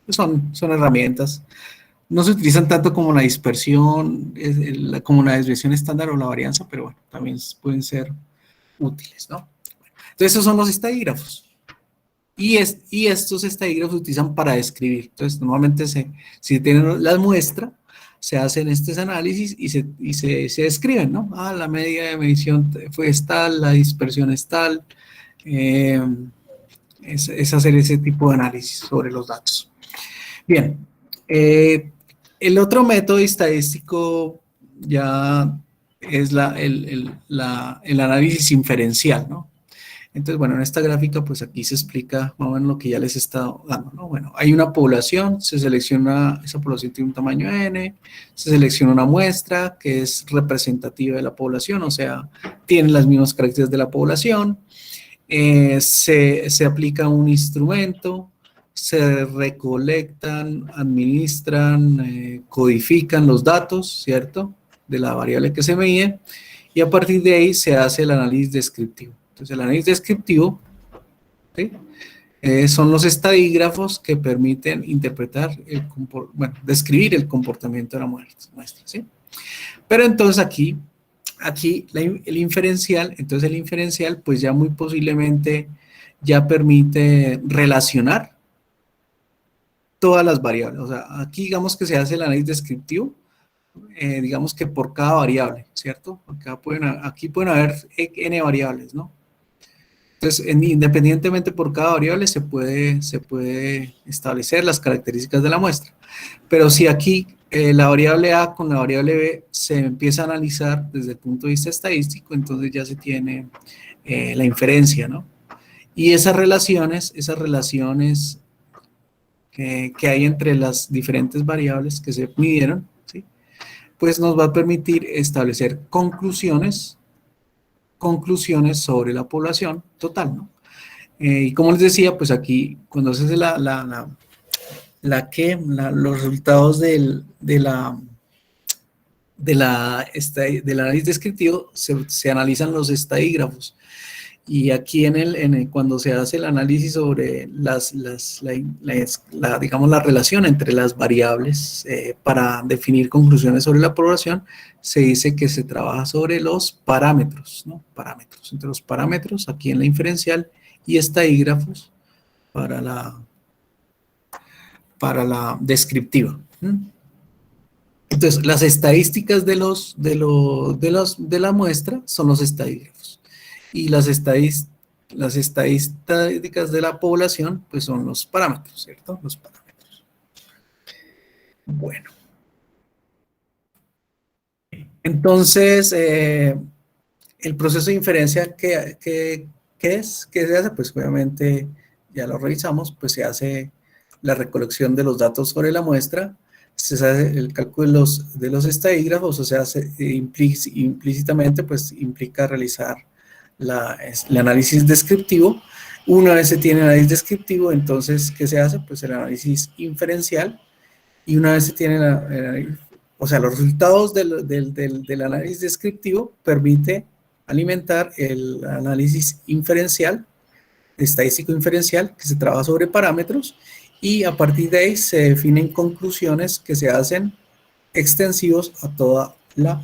S1: Pues son herramientas. No se utilizan tanto como la dispersión, como la desviación estándar o la varianza, pero bueno, también pueden ser útiles, ¿no? Entonces, esos son los estadígrafos. Y estos estadígrafos se utilizan para describir. Entonces, normalmente si tienen la muestra, se hacen estos análisis y se describen, ¿no? Ah, la media de medición fue tal, la dispersión es tal. Es hacer ese tipo de análisis sobre los datos. Bien. El otro método estadístico ya es el análisis inferencial, ¿no? Entonces, bueno, en esta gráfica, pues aquí se explica más o menos lo que ya les he estado dando, ¿no? Bueno, hay una población, se selecciona, esa población tiene un tamaño n, se selecciona una muestra que es representativa de la población, o sea, tiene las mismas características de la población, se aplica un instrumento, se recolectan, administran, codifican los datos, ¿cierto? De la variable que se mide, y a partir de ahí se hace el análisis descriptivo. Entonces, el análisis descriptivo, ¿sí? Son los estadígrafos que permiten interpretar, describir el comportamiento de la muestra, ¿sí? Pero entonces aquí el inferencial, pues ya muy posiblemente ya permite relacionar todas las variables. O sea, aquí digamos que se hace el análisis descriptivo, digamos que por cada variable, ¿cierto? Aquí pueden haber n variables, ¿no? Entonces, independientemente por cada variable se puede establecer las características de la muestra. Pero si aquí la variable A con la variable B se empieza a analizar desde el punto de vista estadístico, entonces ya se tiene la inferencia, ¿no? Y esas relaciones que hay entre las diferentes variables que se midieron, ¿sí? Pues nos va a permitir establecer conclusiones sobre la población total, ¿no? Y como les decía, pues aquí cuando se hace los resultados del análisis descriptivo, se analizan los estadígrafos. Y aquí cuando se hace el análisis sobre digamos, la relación entre las variables para definir conclusiones sobre la población, se dice que se trabaja sobre los parámetros, ¿no? Parámetros. Entre los parámetros, aquí en la inferencial, y estadígrafos para la descriptiva. Entonces, las estadísticas de la muestra son los estadígrafos. Y las estadísticas de la población, pues son los parámetros, ¿cierto? Los parámetros. Bueno. Entonces, el proceso de inferencia, ¿qué es? ¿Qué se hace? Pues obviamente, ya lo revisamos, pues se hace la recolección de los datos sobre la muestra, se hace el cálculo de los estadígrafos, o sea, implícitamente, pues implica realizar el análisis descriptivo. Una vez se tiene el análisis descriptivo, entonces, ¿qué se hace? Pues el análisis inferencial, y una vez se tiene los resultados del análisis descriptivo permite alimentar el análisis inferencial, estadístico inferencial, que se trabaja sobre parámetros, y a partir de ahí se definen conclusiones que se hacen extensivos a toda la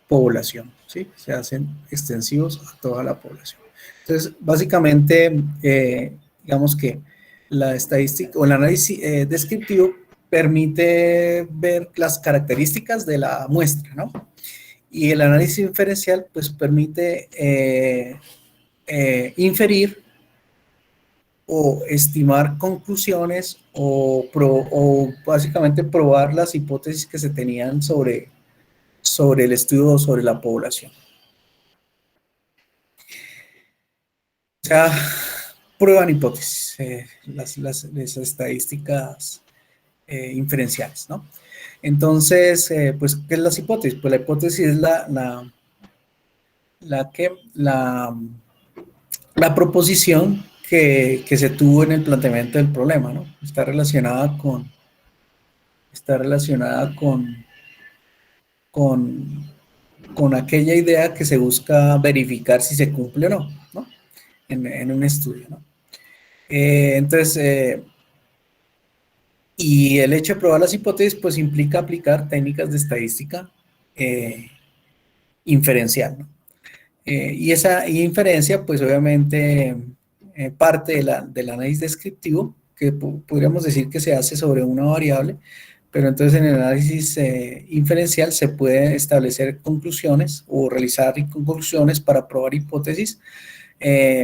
S1: población, ¿sí? Se hacen extensivos a toda la población. Entonces, básicamente, digamos que la estadística o el análisis descriptivo permite ver las características de la muestra, ¿no? Y el análisis inferencial pues permite inferir o estimar conclusiones o básicamente probar las hipótesis que se tenían sobre el estudio o sobre la población. O sea, prueban hipótesis, las estadísticas inferenciales, ¿no? Entonces, pues, ¿qué es las hipótesis? Pues la hipótesis es la proposición que se tuvo en el planteamiento del problema, ¿no? Está relacionada con, con aquella idea que se busca verificar si se cumple o no, ¿no? En un estudio, ¿no? Entonces, y el hecho de probar las hipótesis, pues implica aplicar técnicas de estadística eh, inferencial, ¿no? Y esa inferencia, pues obviamente parte del análisis descriptivo, que podríamos decir que se hace sobre una variable, pero entonces en el análisis inferencial se puede establecer conclusiones o realizar conclusiones para probar hipótesis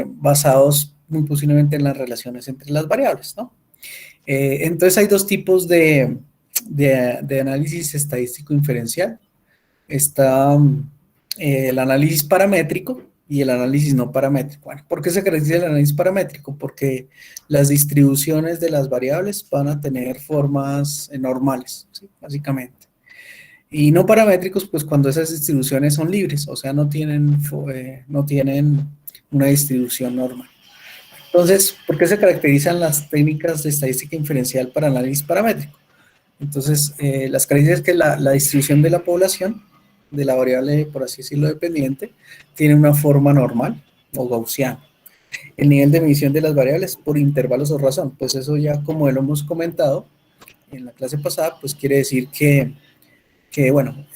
S1: basados muy posiblemente en las relaciones entre las variables, ¿no? Entonces hay dos tipos de análisis estadístico inferencial. Está el análisis paramétrico y el análisis no paramétrico. Bueno, ¿por qué se caracteriza el análisis paramétrico? Porque las distribuciones de las variables van a tener formas normales, ¿sí? Básicamente. Y no paramétricos, pues cuando esas distribuciones son libres, o sea, no tienen una distribución normal. Entonces, ¿por qué se caracterizan las técnicas de estadística inferencial para análisis paramétrico? Entonces, las características es que la distribución de la población, de la variable, por así decirlo, dependiente, tiene una forma normal o gaussiana. El nivel de medición de las variables por intervalos o razón, pues eso ya como lo hemos comentado en la clase pasada, pues quiere decir que bueno,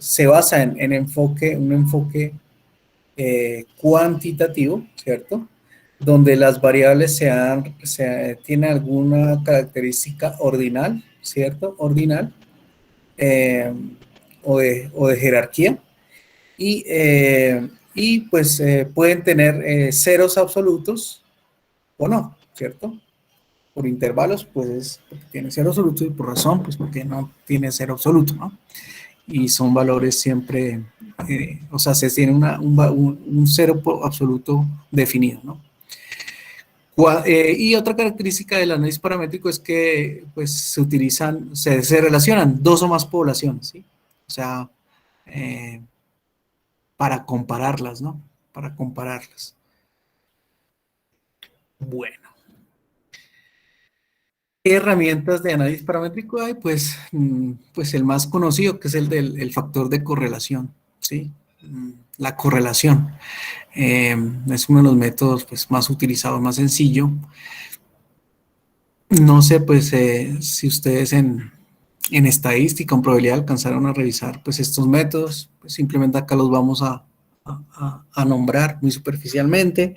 S1: se basa en un enfoque cuantitativo, ¿cierto? Donde las variables tienen alguna característica ordinal, ¿cierto? Ordinal, eh, o de jerarquía, y pues pueden tener ceros absolutos o no, ¿cierto? Por intervalos, pues porque tiene cero absoluto, y por razón, pues porque no tiene cero absoluto, ¿no? Y son valores siempre, o sea, se tiene un cero absoluto definido, ¿no? Y otra característica del análisis paramétrico es que pues, se relacionan dos o más poblaciones, ¿sí? O sea, eh, para compararlas, ¿no? Para compararlas. Bueno. ¿Qué herramientas de análisis paramétrico hay? Pues, pues el más conocido, que es el factor de correlación, ¿sí? La correlación. Es uno de los métodos pues, más utilizados, más sencillo. No sé, pues, si ustedes en estadística, en probabilidad, alcanzaron a revisar pues, estos métodos. Pues, simplemente acá los vamos a nombrar muy superficialmente.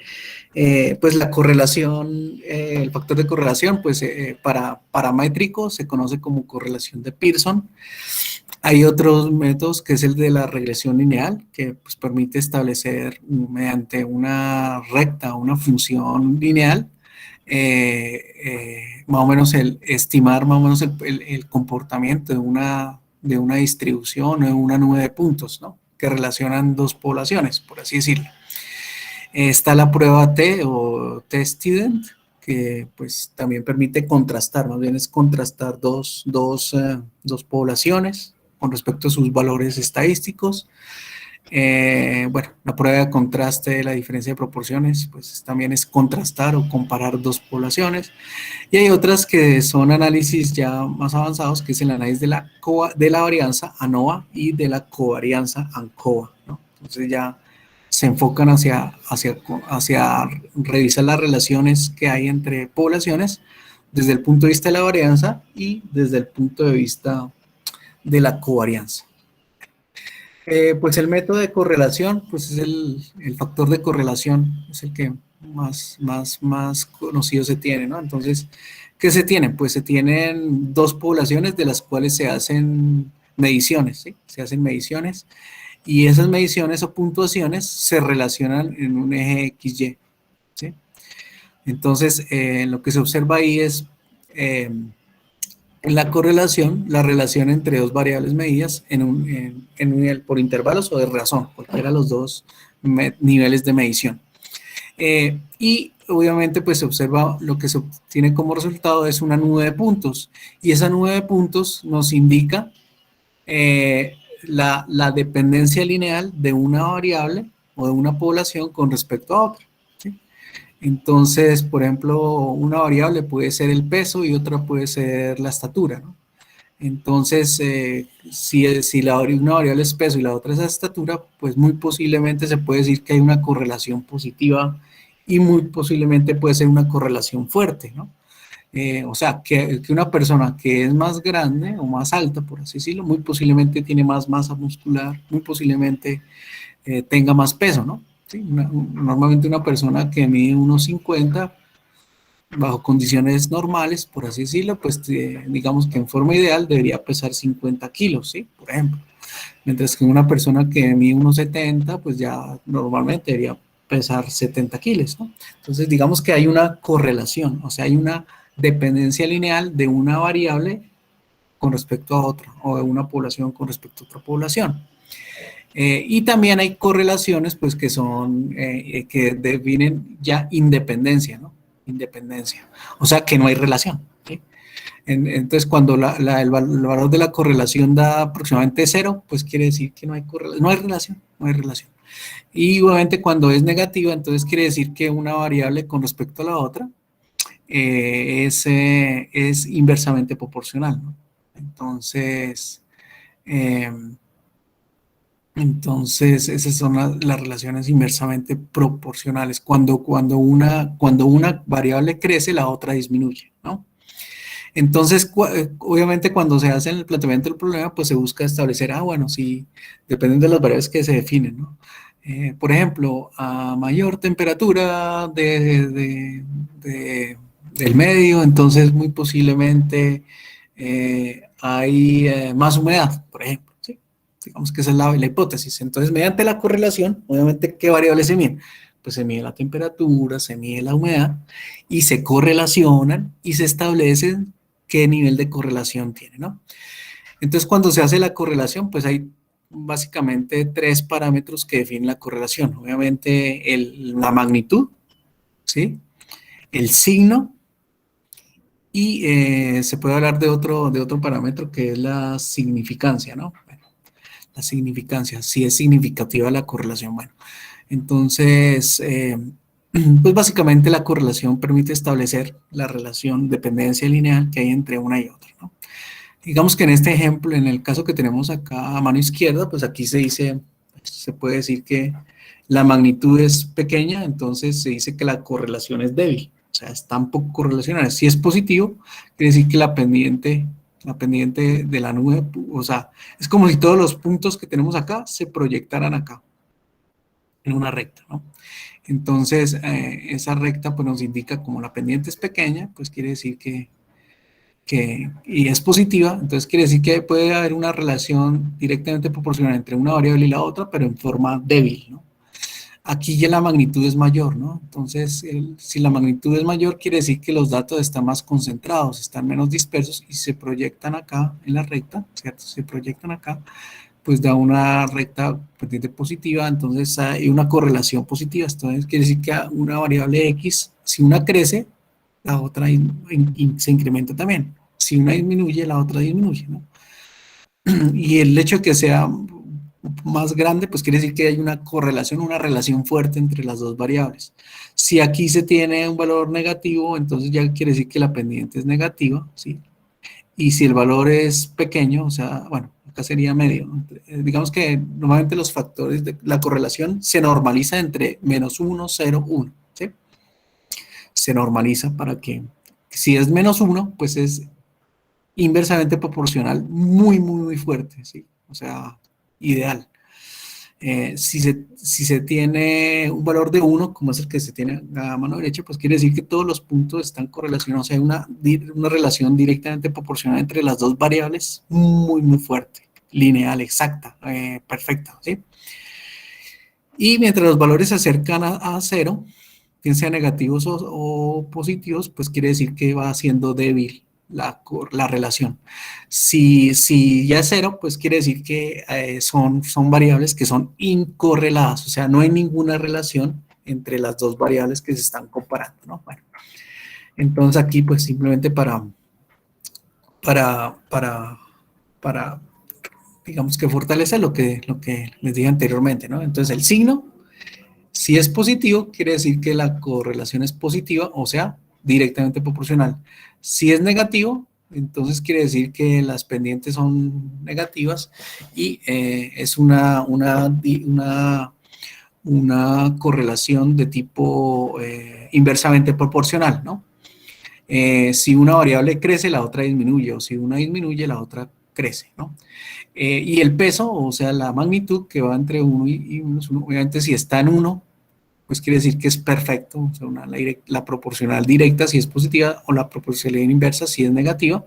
S1: Pues la correlación, el factor de correlación, pues para paramétrico se conoce como correlación de Pearson. Hay otros métodos que es el de la regresión lineal, que pues, permite establecer mediante una recta, una función lineal, más o menos estimar más o menos el comportamiento de una distribución o de una nube de puntos, ¿no? Que relacionan dos poblaciones, por así decirlo. Está la prueba T o T-Student, que pues también permite contrastar, más bien es contrastar dos poblaciones con respecto a sus valores estadísticos. Bueno, la prueba de contraste de la diferencia de proporciones, pues también es contrastar o comparar dos poblaciones. Y hay otras que son análisis ya más avanzados, que es el análisis de la varianza ANOVA y de la covarianza ANCOVA, ¿no? Entonces ya se enfocan hacia revisar las relaciones que hay entre poblaciones desde el punto de vista de la varianza y desde el punto de vista de la covarianza. Pues el método de correlación, pues es el factor de correlación, es el que más conocido se tiene, ¿no? Entonces, ¿qué se tiene? Pues se tienen dos poblaciones de las cuales se hacen mediciones, ¿sí? Se hacen mediciones y esas mediciones o puntuaciones se relacionan en un eje XY, ¿sí? Entonces, lo que se observa ahí es en la correlación, la relación entre dos variables medidas por intervalos o de razón, cualquiera de los dos niveles de medición. Y obviamente pues se observa lo que se obtiene como resultado es una nube de puntos, y esa nube de puntos nos indica la dependencia lineal de una variable o de una población con respecto a otra, ¿sí? Entonces, por ejemplo, una variable puede ser el peso y otra puede ser la estatura, ¿no? Entonces, si una variable es peso y la otra es estatura, pues muy posiblemente se puede decir que hay una correlación positiva y muy posiblemente puede ser una correlación fuerte, ¿no? O sea, que una persona que es más grande o más alta, por así decirlo, muy posiblemente tiene más masa muscular, muy posiblemente tenga más peso, ¿no? ¿Sí? Normalmente una persona que mide unos 50 bajo condiciones normales, por así decirlo, pues digamos que en forma ideal debería pesar 50 kilos, ¿sí? Por ejemplo. Mientras que una persona que mide unos 70, pues ya normalmente debería pesar 70 kilos, ¿no? Entonces, digamos que hay una correlación, o sea, hay una dependencia lineal de una variable con respecto a otra, o de una población con respecto a otra población. Y también hay correlaciones, pues, que son, que definen ya independencia, ¿no? Independencia. O sea, que no hay relación, ¿sí? Entonces, cuando el valor de la correlación da aproximadamente 0, pues quiere decir que no hay correlación, no hay relación, no hay relación. Y obviamente cuando es negativa, entonces quiere decir que una variable con respecto a la otra es inversamente proporcional, ¿no? Entonces, eh, esas son las relaciones inversamente proporcionales. Cuando una variable crece, la otra disminuye, ¿no? Entonces, obviamente cuando se hace el planteamiento del problema, pues se busca establecer, bueno, sí, dependen de las variables que se definen, ¿no? Por ejemplo, a mayor temperatura del medio, entonces muy posiblemente hay más humedad, por ejemplo, ¿sí? Digamos que esa es la hipótesis. Entonces, mediante la correlación, obviamente, ¿qué variables se miden? Pues se mide la temperatura, se mide la humedad y se correlacionan y se establecen qué nivel de correlación tiene, ¿no? Entonces, cuando se hace la correlación, pues hay básicamente 3 parámetros que definen la correlación. Obviamente, la magnitud, ¿sí? El signo y se puede hablar de otro parámetro que es la significancia, ¿no? Bueno, la significancia, si es significativa la correlación, bueno. Entonces, pues básicamente la correlación permite establecer la relación dependencia lineal que hay entre una y otra, ¿no? Digamos que en este ejemplo, en el caso que tenemos acá a mano izquierda, pues aquí se puede decir que la magnitud es pequeña, entonces se dice que la correlación es débil, o sea, están poco correlacionadas. Si es positivo, quiere decir que la pendiente de la nube, o sea, es como si todos los puntos que tenemos acá se proyectaran acá, en una recta, ¿no? Entonces, esa recta pues nos indica como la pendiente es pequeña, pues quiere decir y es positiva, entonces quiere decir que puede haber una relación directamente proporcional entre una variable y la otra, pero en forma débil, ¿no? Aquí ya la magnitud es mayor, ¿no? Entonces, si la magnitud es mayor, quiere decir que los datos están más concentrados, están menos dispersos y se proyectan acá en la recta, ¿cierto? Se proyectan acá, pues da una recta pendiente positiva, entonces hay una correlación positiva. Entonces quiere decir que una variable X, si una crece, la otra se incrementa también. Si una disminuye, la otra disminuye, ¿no? Y el hecho de que sea más grande, pues quiere decir que hay una correlación, una relación fuerte entre las dos variables. Si aquí se tiene un valor negativo, entonces ya quiere decir que la pendiente es negativa, ¿sí? Y si el valor es pequeño, o sea, bueno, acá sería medio, ¿no? Digamos que normalmente los factores de la correlación se normaliza entre -1, 0, 1, ¿sí? Se normaliza para que, si es -1, pues es inversamente proporcional muy, muy, muy fuerte, ¿sí? O sea, ideal. Si se tiene un valor de 1, como es el que se tiene a mano derecha, pues quiere decir que todos los puntos están correlacionados. O sea, hay una relación directamente proporcional entre las dos variables muy, muy fuerte. lineal exacta, perfecta, ¿sí? Y mientras los valores se acercan a cero, bien sean negativos o positivos, pues quiere decir que va siendo débil la relación. Si ya es cero, pues quiere decir que son variables que son incorreladas, o sea, no hay ninguna relación entre las dos variables que se están comparando, ¿no? Bueno, entonces aquí pues simplemente para, para, para digamos que fortalecer lo que les dije anteriormente, ¿no? Entonces el signo, si es positivo, quiere decir que la correlación es positiva, o sea, directamente proporcional. Si es negativo, entonces quiere decir que las pendientes son negativas y es una correlación de tipo inversamente proporcional, ¿no? Si una variable crece, la otra disminuye, o si una disminuye, la otra crece, ¿no? Y el peso, o sea, la magnitud que va entre 1 y -1, obviamente si está en 1, pues quiere decir que es perfecto, o sea, la proporcional directa si es positiva o la proporcionalidad inversa si es negativa.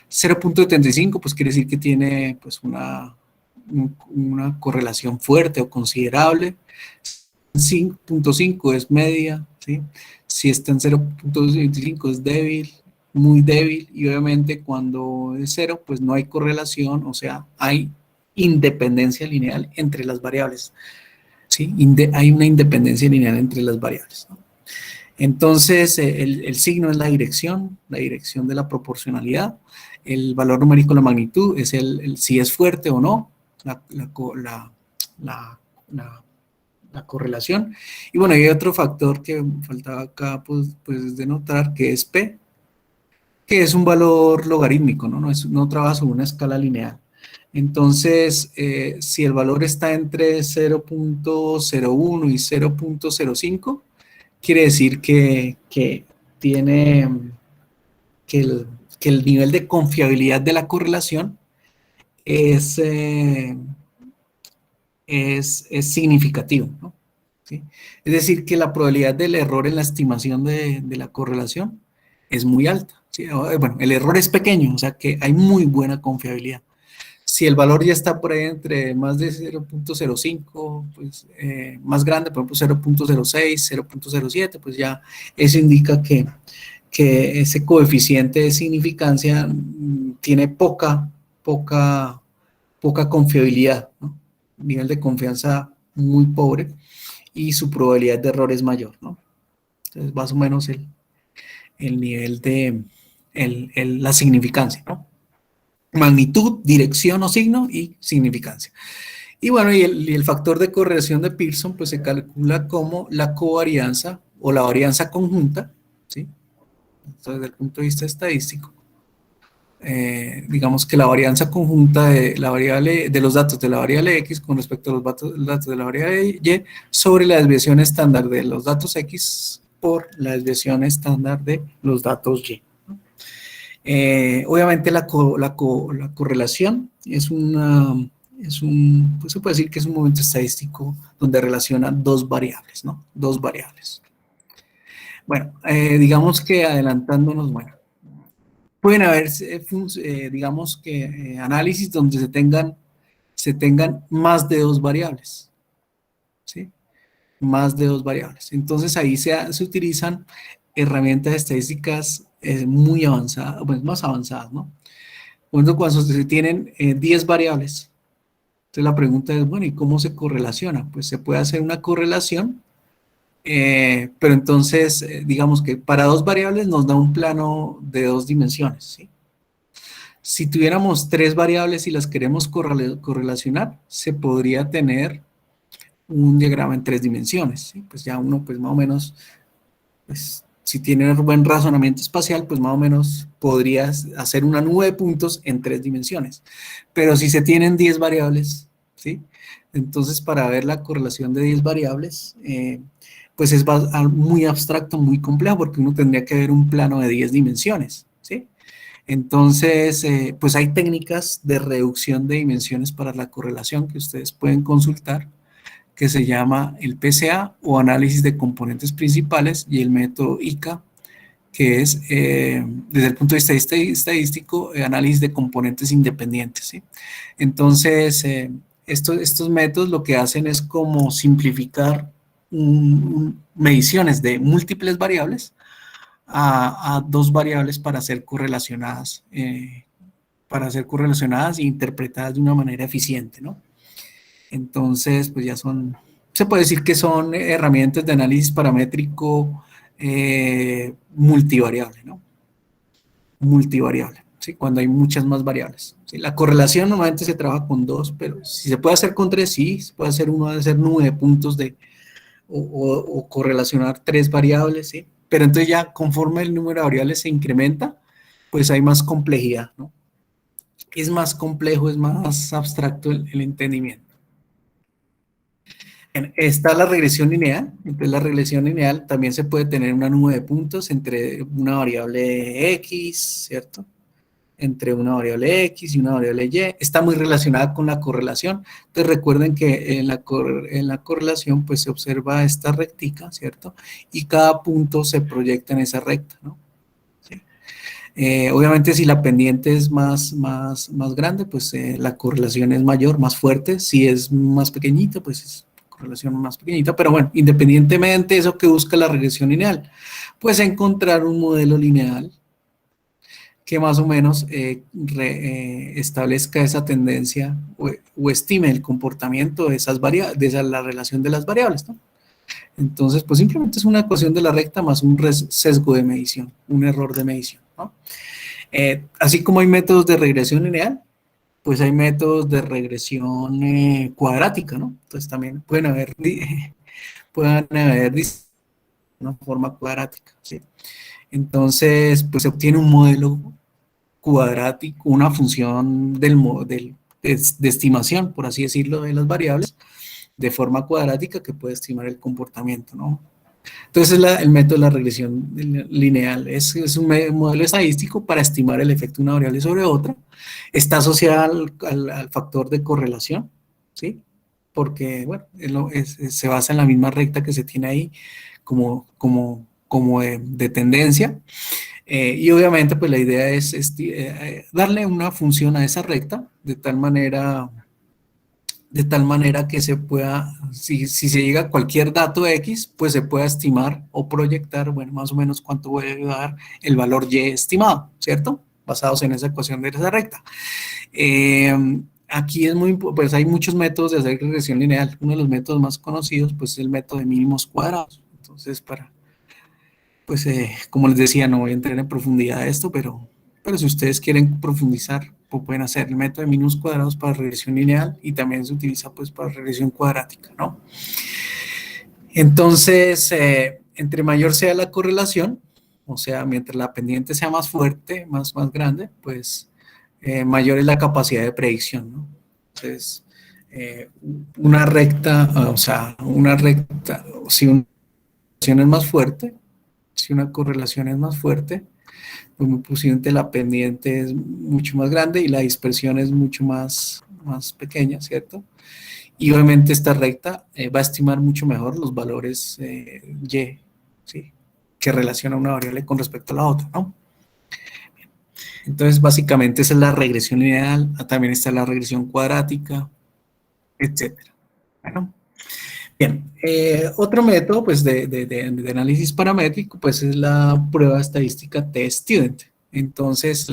S1: 0.75 pues quiere decir que tiene pues una correlación fuerte o considerable. 5.5 es media, ¿sí? Si está en 0.25 es débil, muy débil, y obviamente cuando es 0 pues no hay correlación, o sea, hay independencia lineal entre las variables. ¿Sí? Hay una independencia lineal entre las variables, ¿no? Entonces, el signo es la dirección de la proporcionalidad, el valor numérico, la magnitud, es si es fuerte o no, la, la, la correlación. Y bueno, hay otro factor que faltaba acá pues denotar, que es P, que es un valor logarítmico, ¿no? No trabaja sobre una escala lineal. Entonces, si el valor está entre 0.01 y 0.05, quiere decir tiene que el nivel de confiabilidad de la correlación es, es significativo, ¿no? ¿Sí? Es decir, que la probabilidad del error en la estimación de la correlación es muy alta, ¿sí? Bueno, el error es pequeño, o sea que hay muy buena confiabilidad. Si el valor ya está por ahí entre más de 0.05, pues más grande, por ejemplo 0.06, 0.07, pues ya eso indica que ese coeficiente de significancia tiene poca confiabilidad, ¿no? Nivel de confianza muy pobre y su probabilidad de error es mayor, ¿no? Entonces, más o menos el nivel de la significancia, ¿no? Magnitud, dirección o signo y significancia. Y bueno, y el factor de correlación de Pearson pues se calcula como la covarianza o la varianza conjunta, ¿sí? Entonces, desde el punto de vista estadístico, digamos que la varianza conjunta de la variable, de los datos de la variable X con respecto a los datos de la variable Y sobre la desviación estándar de los datos X por la desviación estándar de los datos Y. Obviamente la correlación pues se puede decir que es un momento estadístico donde relaciona dos variables, ¿no? Dos variables. Bueno, digamos que adelantándonos, bueno, pueden haber, digamos que análisis donde se tengan más de dos variables, ¿sí? Más de dos variables. Entonces ahí se utilizan herramientas estadísticas muy avanzadas, pues más avanzadas, ¿no? Cuando se tienen 10 variables. Entonces la pregunta es, bueno, ¿y cómo se correlaciona? Pues se puede hacer una correlación, pero entonces digamos que para dos variables nos da un plano de dos dimensiones, ¿sí? Si tuviéramos tres variables y las queremos correlacionar, se podría tener un diagrama en tres dimensiones, ¿sí? Pues ya uno, pues más o menos, pues si tiene un buen razonamiento espacial, pues más o menos podrías hacer una nube de puntos en tres dimensiones. Pero si se tienen 10 variables, ¿sí? Entonces, para ver la correlación de 10 variables, pues es muy abstracto, muy complejo, porque uno tendría que ver un plano de 10 dimensiones, ¿sí? Entonces, pues hay técnicas de reducción de dimensiones para la correlación que ustedes pueden consultar, que se llama el PCA o análisis de componentes principales y el método ICA, que es, desde el punto de vista estadístico, análisis de componentes independientes, ¿sí? Entonces, estos métodos lo que hacen es como simplificar mediciones de múltiples variables a dos variables para ser correlacionadas e interpretadas de una manera eficiente, ¿no? Entonces, pues se puede decir que son herramientas de análisis paramétrico multivariable, ¿no? Multivariable, ¿sí? Cuando hay muchas más variables, ¿sí? La correlación normalmente se trabaja con dos, pero si se puede hacer con tres, sí, se puede hacer uno de hacer nube de puntos o correlacionar tres variables, ¿sí? Pero entonces ya conforme el número de variables se incrementa, pues hay más complejidad, ¿no? Es más complejo, es más abstracto el entendimiento. Está la regresión lineal. Entonces la regresión lineal también se puede tener una nube de puntos entre una variable X, ¿cierto? Entre una variable X y una variable Y. Está muy relacionada con la correlación. Entonces recuerden que en la correlación pues se observa esta rectica, ¿cierto? Y cada punto se proyecta en esa recta, ¿no? ¿Sí? Obviamente si la pendiente es más grande, pues la correlación es mayor, más fuerte. Si es más pequeñita, pues es correlación más pequeñita. Pero bueno, independientemente de eso que busca la regresión lineal, pues encontrar un modelo lineal que más o menos establezca esa tendencia o estime el comportamiento de esas variables, la relación de las variables, ¿no? Entonces, pues simplemente es una ecuación de la recta más un sesgo de medición, un error de medición, ¿no? Así como hay métodos de regresión lineal, pues hay métodos de regresión cuadrática, ¿no? Entonces también pueden haber una forma cuadrática, ¿sí? Entonces, pues se obtiene un modelo cuadrático, una función de estimación, por así decirlo, de las variables, de forma cuadrática que puede estimar el comportamiento, ¿no? Entonces, el método de la regresión lineal es un modelo estadístico para estimar el efecto de una variable sobre otra. Está asociada al factor de correlación, ¿sí? Porque, bueno, se basa en la misma recta que se tiene ahí como de tendencia. Y obviamente, pues la idea es darle una función a esa recta de tal manera que se pueda, si se llega a cualquier dato X, pues se pueda estimar o proyectar, bueno, más o menos cuánto puede dar el valor Y estimado, ¿cierto? Basados en esa ecuación de esa recta. Aquí pues hay muchos métodos de hacer regresión lineal. Uno de los métodos más conocidos, pues es el método de mínimos cuadrados. Entonces, pues como les decía, no voy a entrar en profundidad de esto, pero si ustedes quieren profundizar, pues pueden hacer el método de mínimos cuadrados para regresión lineal y también se utiliza pues para regresión cuadrática, ¿no? Entonces, entre mayor sea la correlación, o sea, mientras la pendiente sea más fuerte, más grande, pues mayor es la capacidad de predicción, ¿no? Entonces, una recta, si una correlación es más fuerte, si una correlación es más fuerte, pues muy posiblemente la pendiente es mucho más grande y la dispersión es mucho más pequeña, ¿cierto? Y obviamente esta recta va a estimar mucho mejor los valores Y, ¿sí? Que relaciona una variable con respecto a la otra, ¿no? Entonces, básicamente esa es la regresión lineal, también está la regresión cuadrática, etcétera. Bueno, bien, otro método pues, de análisis paramétrico pues, es la prueba estadística T-Student. Entonces,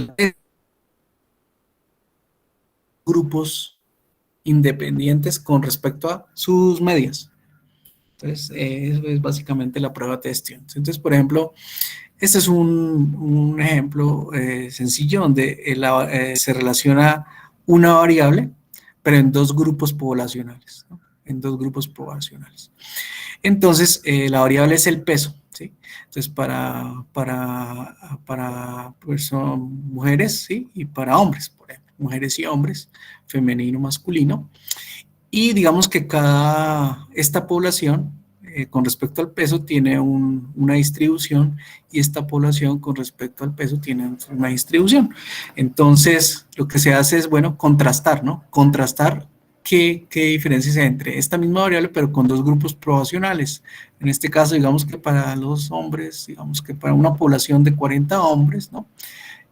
S1: grupos independientes con respecto a sus medias. Entonces, eso es básicamente la prueba T-Student. Entonces, por ejemplo, este es un ejemplo sencillo donde se relaciona una variable, pero en dos grupos poblacionales, ¿no? En dos grupos poblacionales. Entonces, la variable es el peso, ¿sí? Entonces, para mujeres, ¿sí? Y para hombres, por ejemplo, mujeres y hombres, femenino, masculino. Y digamos que esta población, con respecto al peso, tiene una distribución y esta población con respecto al peso tiene una distribución. Entonces, lo que se hace es, bueno, contrastar, ¿no? Contrastar qué diferencias hay entre esta misma variable, pero con dos grupos probacionales. En este caso, digamos que para los hombres, digamos que para una población de 40 hombres, ¿no?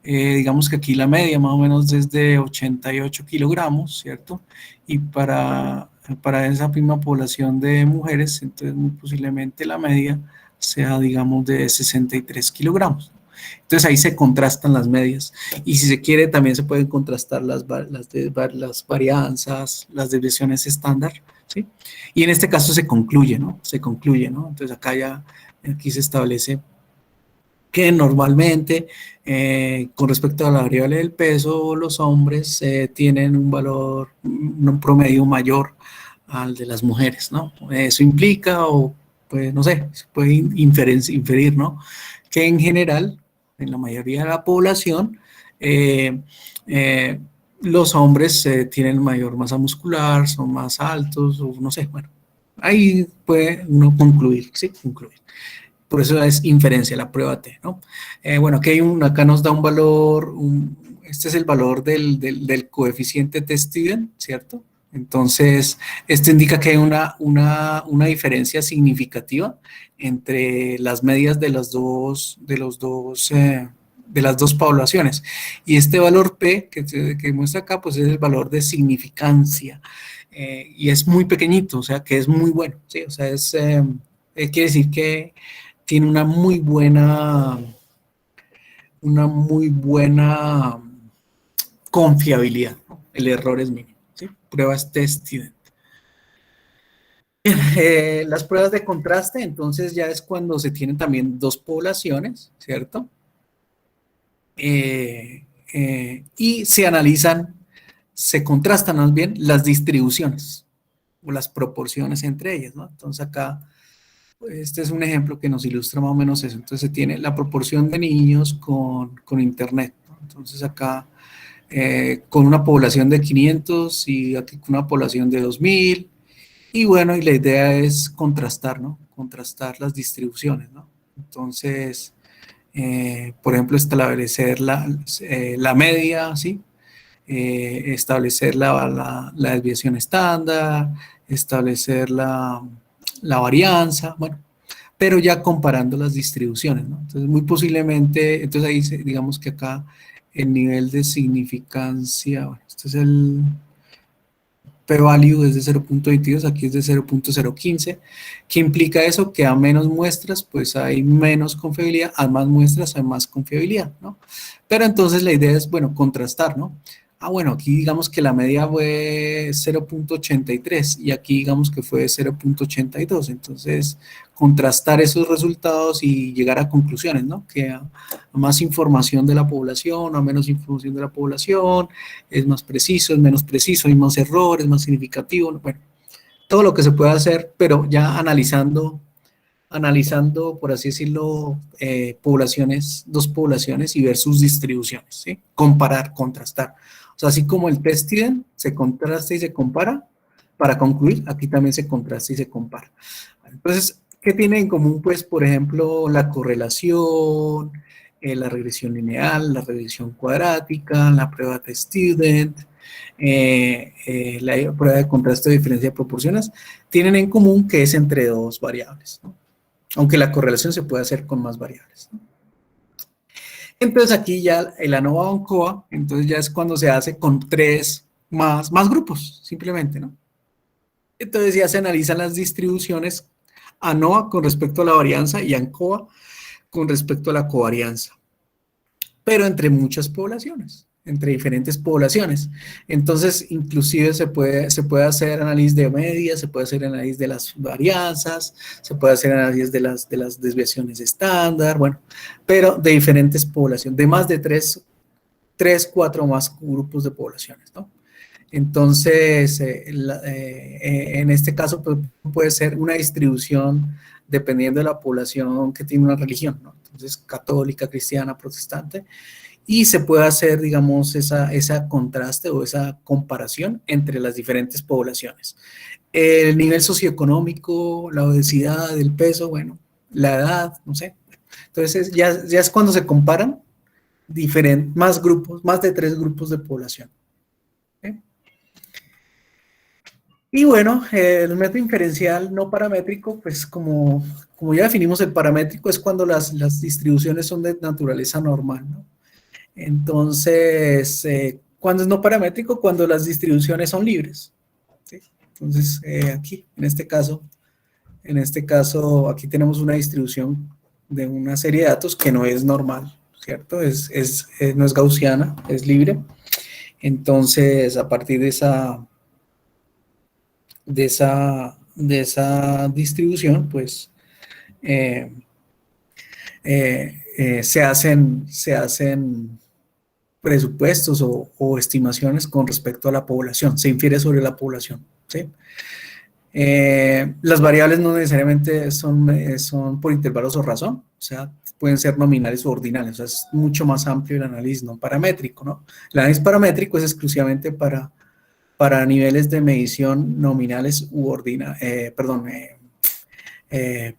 S1: Digamos que aquí la media más o menos es de 88 kilogramos, ¿cierto? Y para esa misma población de mujeres, entonces muy posiblemente la media sea, digamos, de 63 kilogramos. Entonces ahí se contrastan las medias. Y si se quiere, también se pueden contrastar las varianzas, las desviaciones estándar, ¿sí? Y en este caso se concluye, ¿no? Se concluye, ¿no? Entonces acá ya, aquí se establece que normalmente, con respecto a la variable del peso, los hombres tienen un valor, un promedio mayor al de las mujeres, ¿no? Eso implica, o pues no sé, se puede inferir, ¿no? Que en general, en la mayoría de la población, eh, eh, los hombres tienen mayor masa muscular, son más altos, o no sé, bueno, ahí puede uno concluir, ¿sí? Concluir. Por eso es inferencia, la prueba T, ¿no? Bueno, aquí acá nos da un valor, este es el valor del coeficiente T-Steven, ¿cierto? Entonces, esto indica que hay una diferencia significativa entre las medias de las dos poblaciones. Y este valor P que muestra acá, pues es el valor de significancia. Y es muy pequeñito, o sea, que es muy bueno, ¿sí? O sea, quiere decir que tiene una muy buena confiabilidad, ¿no? El error es mínimo, ¿sí? Pruebas test student. Las pruebas de contraste, entonces ya es cuando se tienen también dos poblaciones, ¿cierto? Y se analizan, se contrastan más bien las distribuciones o las proporciones entre ellas, ¿no? Entonces acá este es un ejemplo que nos ilustra más o menos eso. Entonces se tiene la proporción de niños con internet, ¿no? Entonces acá con una población de 500 y aquí con una población de 2000. Y bueno, y la idea es contrastar, ¿no? Contrastar las distribuciones, ¿no? Entonces, por ejemplo, establecer la media, ¿sí? Establecer la desviación estándar, establecer la varianza, bueno, pero ya comparando las distribuciones, ¿no? Entonces, muy posiblemente, entonces ahí digamos que acá el nivel de significancia, bueno, este es el p-value es de 0.22, aquí es de 0.015. ¿Qué implica eso? Que a menos muestras, pues hay menos confiabilidad, a más muestras hay más confiabilidad, ¿no? Pero entonces la idea es, bueno, contrastar, ¿no? Bueno, aquí digamos que la media fue 0.83 y aquí digamos que fue 0.82. Entonces, contrastar esos resultados y llegar a conclusiones, ¿no? Que a más información de la población, a menos información de la población, es más preciso, es menos preciso, hay más errores, más significativo, bueno, todo lo que se puede hacer, pero ya analizando, por así decirlo, dos poblaciones y ver sus distribuciones, ¿sí? Comparar, contrastar. O sea, así como el test student se contrasta y se compara, para concluir, aquí también se contrasta y se compara. Entonces, ¿qué tiene en común? Pues, por ejemplo, la correlación, la regresión lineal, la regresión cuadrática, la prueba de student, la prueba de contraste de diferencia de proporciones, tienen en común que es entre dos variables, ¿no? Aunque la correlación se puede hacer con más variables, ¿no? Entonces aquí ya el ANOVA-ONCOA, entonces ya es cuando se hace con más grupos, simplemente, ¿no? Entonces ya se analizan las distribuciones ANOVA con respecto a la varianza y ANCOA con respecto a la covarianza, pero entre muchas poblaciones, entre diferentes poblaciones. Entonces, inclusive se puede hacer análisis de medias, se puede hacer análisis de las varianzas, se puede hacer análisis de las desviaciones estándar, bueno, pero de diferentes poblaciones, de más de cuatro más grupos de poblaciones, ¿no? Entonces, en este caso pues, puede ser una distribución dependiendo de la población que tiene una religión, ¿no? Entonces, católica, cristiana, protestante, y se puede hacer, digamos, esa contraste o esa comparación entre las diferentes poblaciones. El nivel socioeconómico, la obesidad, el peso, bueno, la edad, no sé. Entonces, ya es cuando se comparan más grupos, más de 3 grupos de población. ¿Okay? Y bueno, el método inferencial no paramétrico, pues como ya definimos, el paramétrico es cuando las distribuciones son de naturaleza normal, ¿no? Entonces, ¿cuándo es no paramétrico? Cuando las distribuciones son libres, ¿sí? Entonces, aquí, en este caso, aquí tenemos una distribución de una serie de datos que no es normal, ¿cierto? No es gaussiana, es libre. Entonces, a partir de esa distribución, pues, eh, se hacen presupuestos o estimaciones con respecto a la población, se infiere sobre la población, ¿sí? Las variables no necesariamente son por intervalos o razón, o sea, pueden ser nominales o ordinales, o sea, es mucho más amplio el análisis no paramétrico, ¿no? El análisis paramétrico es exclusivamente para niveles de medición nominales eh,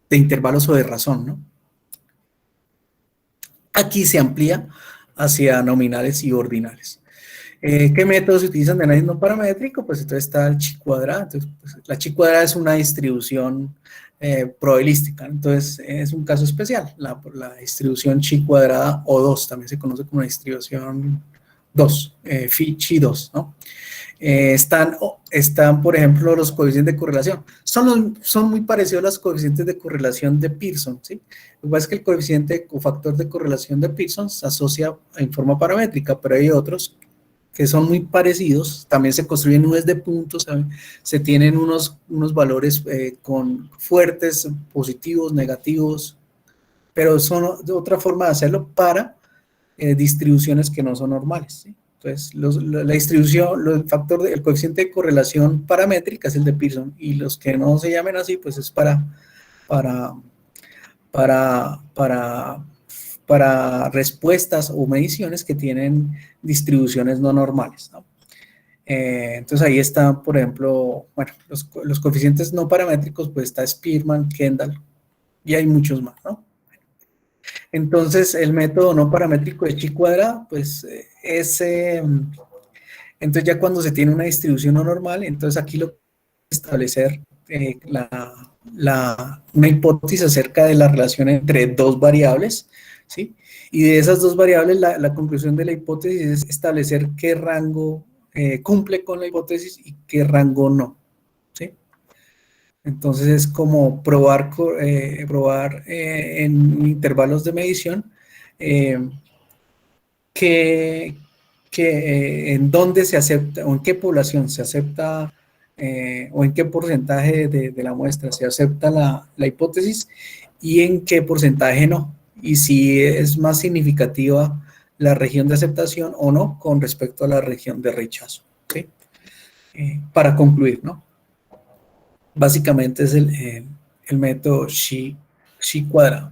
S1: de intervalos o de razón, ¿no? Aquí se amplía hacia nominales y ordinales. ¿Qué métodos se utilizan de análisis no paramétrico? Pues entonces está el chi cuadrado. Entonces, pues, la chi cuadrada es una distribución probabilística, entonces es un caso especial. La distribución chi cuadrada o 2 también se conoce como distribución 2, phi chi 2, ¿no? Están, por ejemplo, los coeficientes de correlación. Son muy parecidos a los coeficientes de correlación de Pearson, ¿sí? Lo que pasa es que el coeficiente o factor de correlación de Pearson se asocia en forma paramétrica, pero hay otros que son muy parecidos. También se construyen nubes de puntos, ¿saben? Se tienen unos valores con fuertes, positivos, negativos, pero son de otra forma de hacerlo para distribuciones que no son normales, ¿sí? Entonces, la distribución, el factor, el coeficiente de correlación paramétrica es el de Pearson, y los que no se llamen así, pues es para, para, para, para respuestas o mediciones que tienen distribuciones no normales, ¿no? Entonces ahí está, por ejemplo, bueno, los coeficientes no paramétricos, pues está Spearman, Kendall, y hay muchos más, ¿no? Entonces, el método no paramétrico de chi cuadrada, pues entonces ya cuando se tiene una distribución no normal, entonces aquí lo que es establecer una hipótesis acerca de la relación entre dos variables, ¿sí? Y de esas dos variables, la conclusión de la hipótesis es establecer qué rango cumple con la hipótesis y qué rango no, ¿sí? Entonces es como probar en intervalos de medición eh, que, en dónde se acepta o en qué población se acepta o en qué porcentaje de la muestra se acepta la hipótesis y en qué porcentaje no. Y si es más significativa la región de aceptación o no con respecto a la región de rechazo, ¿sí? Para concluir, ¿no? Básicamente es el método chi cuadrado.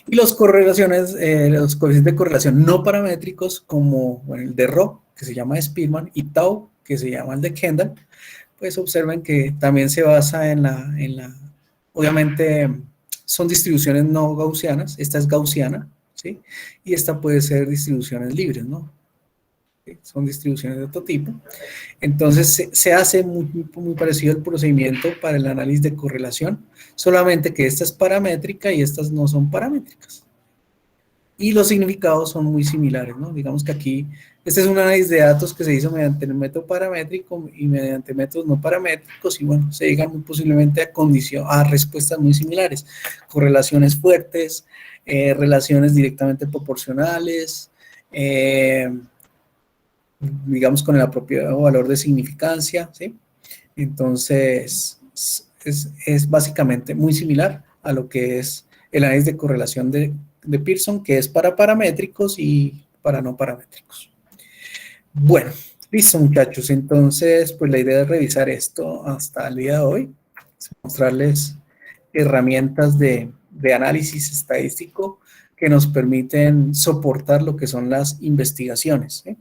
S1: Y los coeficientes de correlación no paramétricos, como bueno, el de Rho, que se llama Spearman, y Tau, que se llama el de Kendall, pues observen que también se basa obviamente son distribuciones no gaussianas, esta es gaussiana, ¿sí? Y esta puede ser distribuciones libres, ¿no? ¿Sí? Son distribuciones de otro tipo. Entonces se hace muy parecido el procedimiento para el análisis de correlación, solamente que esta es paramétrica y estas no son paramétricas. Y los significados son muy similares, ¿no? Digamos que aquí, este es un análisis de datos que se hizo mediante el método paramétrico y mediante métodos no paramétricos, y bueno, se llegan muy posiblemente a respuestas muy similares, correlaciones fuertes, relaciones directamente proporcionales, digamos con el apropiado valor de significancia, ¿sí? Entonces, es básicamente muy similar a lo que es el análisis de correlación de Pearson, que es para paramétricos y para no paramétricos. Bueno, listo muchachos, entonces pues la idea es revisar esto hasta el día de hoy, mostrarles herramientas de análisis estadístico que nos permiten soportar lo que son las investigaciones, ¿sí?